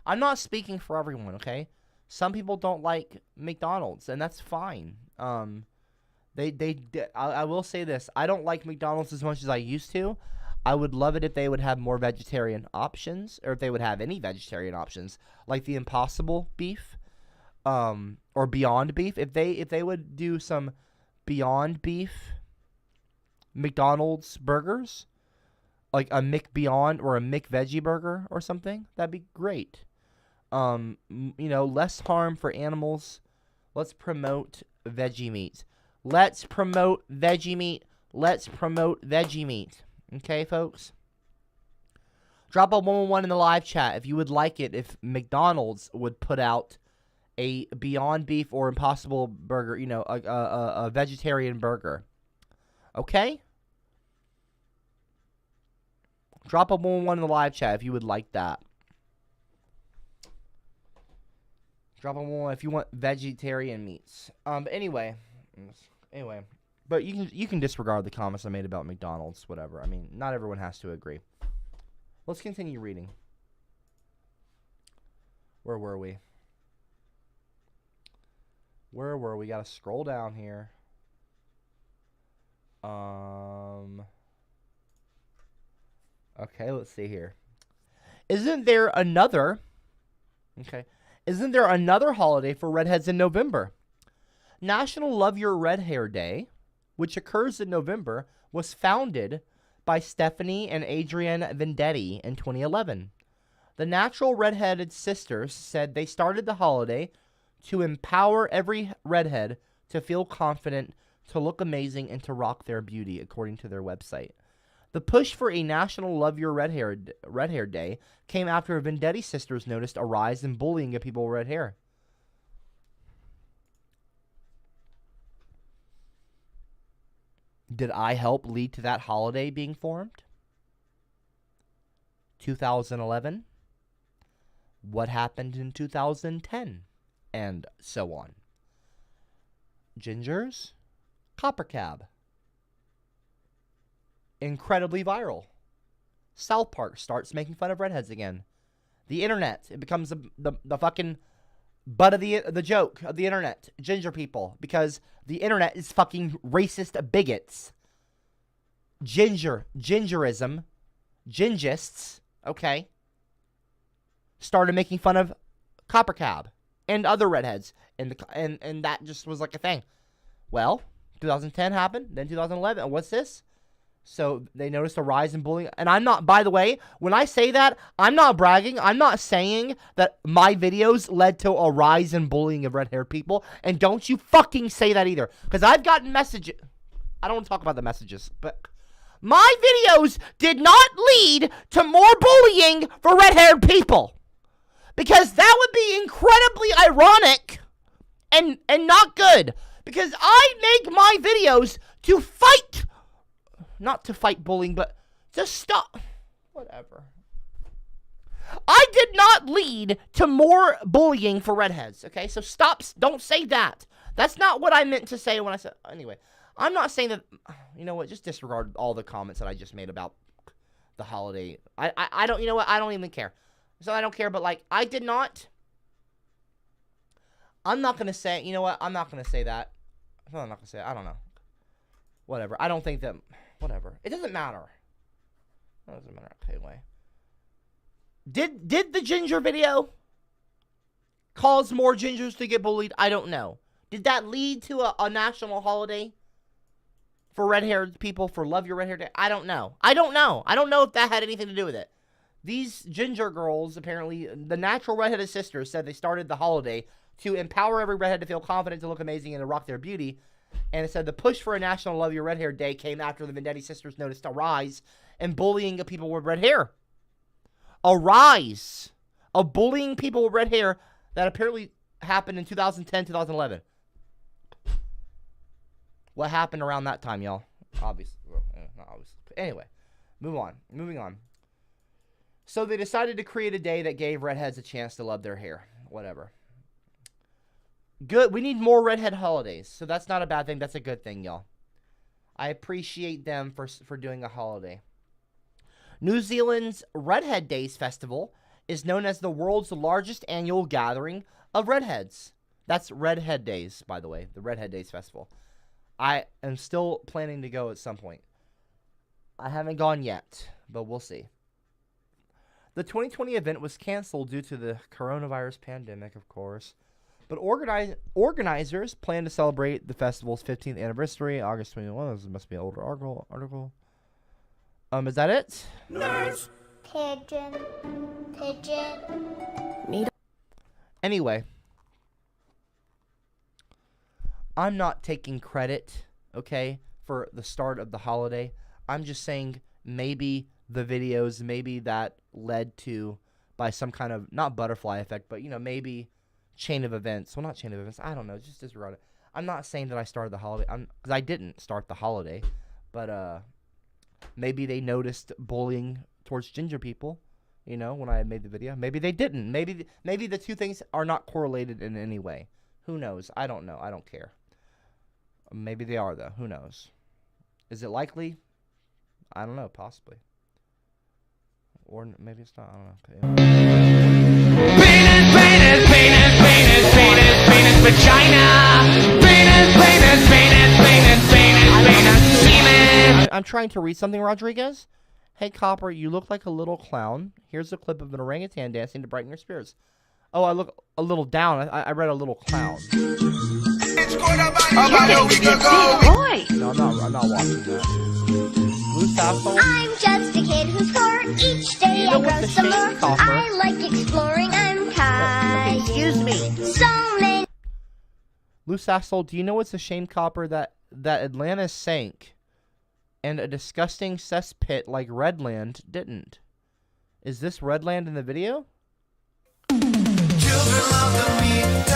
S2: I'm not speaking for everyone, okay? Some people don't like McDonald's, and that's fine. I will say this. I don't like McDonald's as much as I used to. I would love it if they would have more vegetarian options, or if they would have any vegetarian options, like the Impossible beef, or Beyond Beef. If they would do some Beyond Beef McDonald's burgers, like a McBeyond or a McVeggie burger or something, that'd be great. You know, less harm for animals. Let's promote veggie meat. Let's promote veggie meat. Let's promote veggie meat. Okay, folks? Drop a 111 in the live chat if you would like it, if McDonald's would put out a Beyond Beef or Impossible burger, you know, a vegetarian burger. Okay? Drop a 111 in the live chat if you would like that. Drop a 111 if you want vegetarian meats. Anyway. But you can disregard the comments I made about McDonald's, whatever. I mean, not everyone has to agree. Let's continue reading. Where were we? Gotta scroll down here. Okay, let's see here. Isn't there another holiday for redheads in November? National Love Your Red Hair Day, which occurs in November, was founded by Stephanie and Adrienne Vendetti in 2011. The Natural Redheaded Sisters said they started the holiday to empower every redhead to feel confident, to look amazing, and to rock their beauty, according to their website. The push for a National Love Your Red Hair Day came after Vendetti sisters noticed a rise in bullying of people with red hair. Did I help lead to that holiday being formed? 2011. What happened in 2010? And so on. Gingers. CopperCab. Incredibly viral. South Park starts making fun of redheads again. The internet. It becomes the fucking butt of the joke of the internet. Ginger people. Because the internet is fucking racist bigots. Gingerism. Gingists. Okay. Started making fun of CopperCab. And other redheads. And that just was like a thing. Well, 2010 happened. Then 2011. And what's this? So they noticed a rise in bullying. And I'm not, by the way, when I say that, I'm not bragging. I'm not saying that my videos led to a rise in bullying of red-haired people. And don't you fucking say that either. Because I've gotten messages. I don't want to talk about the messages. But my videos did not lead to more bullying for red-haired people. Because that would be incredibly ironic and not good. Because I make my videos to fight. Not to fight bullying, but to stop. Whatever. I did not lead to more bullying for redheads, okay? So stop. Don't say that. That's not what I meant to say when I said. Anyway, I'm not saying that. You know what? Just disregard all the comments that I just made about the holiday. I don't. You know what? I don't even care. So I don't care. But like, I did not I'm not going to say, you know what? I'm not going to say that. I'm not going to say it. I don't know. Whatever. I don't think that, whatever. It doesn't matter. It doesn't matter. Okay, anyway. Did the ginger video cause more gingers to get bullied? I don't know. Did that lead to a national holiday for red-haired people, for Love Your Red Hair Day? I don't know. I don't know if that had anything to do with it. These ginger girls, apparently, the natural redheaded sisters said they started the holiday to empower every redhead to feel confident, to look amazing, and to rock their beauty. And it said the push for a National Love Your Red Hair Day came after the Vendetti sisters noticed a rise in bullying of people with red hair. A rise of bullying people with red hair that apparently happened in 2010, 2011. What happened around that time, y'all? Obviously. Well, not obviously. Anyway, moving on. So they decided to create a day that gave redheads a chance to love their hair. Whatever. Good. We need more redhead holidays. So that's not a bad thing. That's a good thing, y'all. I appreciate them for doing a holiday. New Zealand's Redhead Days Festival is known as the world's largest annual gathering of redheads. That's Redhead Days, by the way. The Redhead Days Festival. I am still planning to go at some point. I haven't gone yet, but we'll see. The 2020 event was canceled due to the coronavirus pandemic, of course. But organizers plan to celebrate the festival's 15th anniversary, August 21. This must be an older article. Is that it?
S6: Nurse. Pigeon.
S2: Anyway. I'm not taking credit, okay, for the start of the holiday. I'm just saying maybe the videos, maybe that led to, by some kind of, not butterfly effect, but, you know, maybe chain of events. Well, not chain of events. I don't know. Just disregard it. I'm not saying that I started the holiday. Because I didn't start the holiday. But maybe they noticed bullying towards ginger people, you know, when I made the video. Maybe they didn't. Maybe the two things are not correlated in any way. Who knows? I don't know. I don't care. Maybe they are, though. Who knows? Is it likely? I don't know. Possibly. Or maybe it's not. I don't know.
S3: Penis, vagina. Penis, semen.
S2: I'm trying to read something, Rodriguez. Hey, Copper, you look like a little clown. Here's a clip of an orangutan dancing to brighten your spirits. Oh, I look a little down. I read a little clown.
S8: You're getting to be a big boy.
S2: No, I'm not watching that. Loose asshole.
S6: I'm just a kid who's 4. Each day I grow some more. I like exploring. I'm kind.
S2: Excuse me.
S6: So many.
S2: Loose asshole, do you know it's a shame, Copper, that Atlantis sank and a disgusting cesspit like Redland didn't? Is this Redland in the video?
S9: Children love the meat.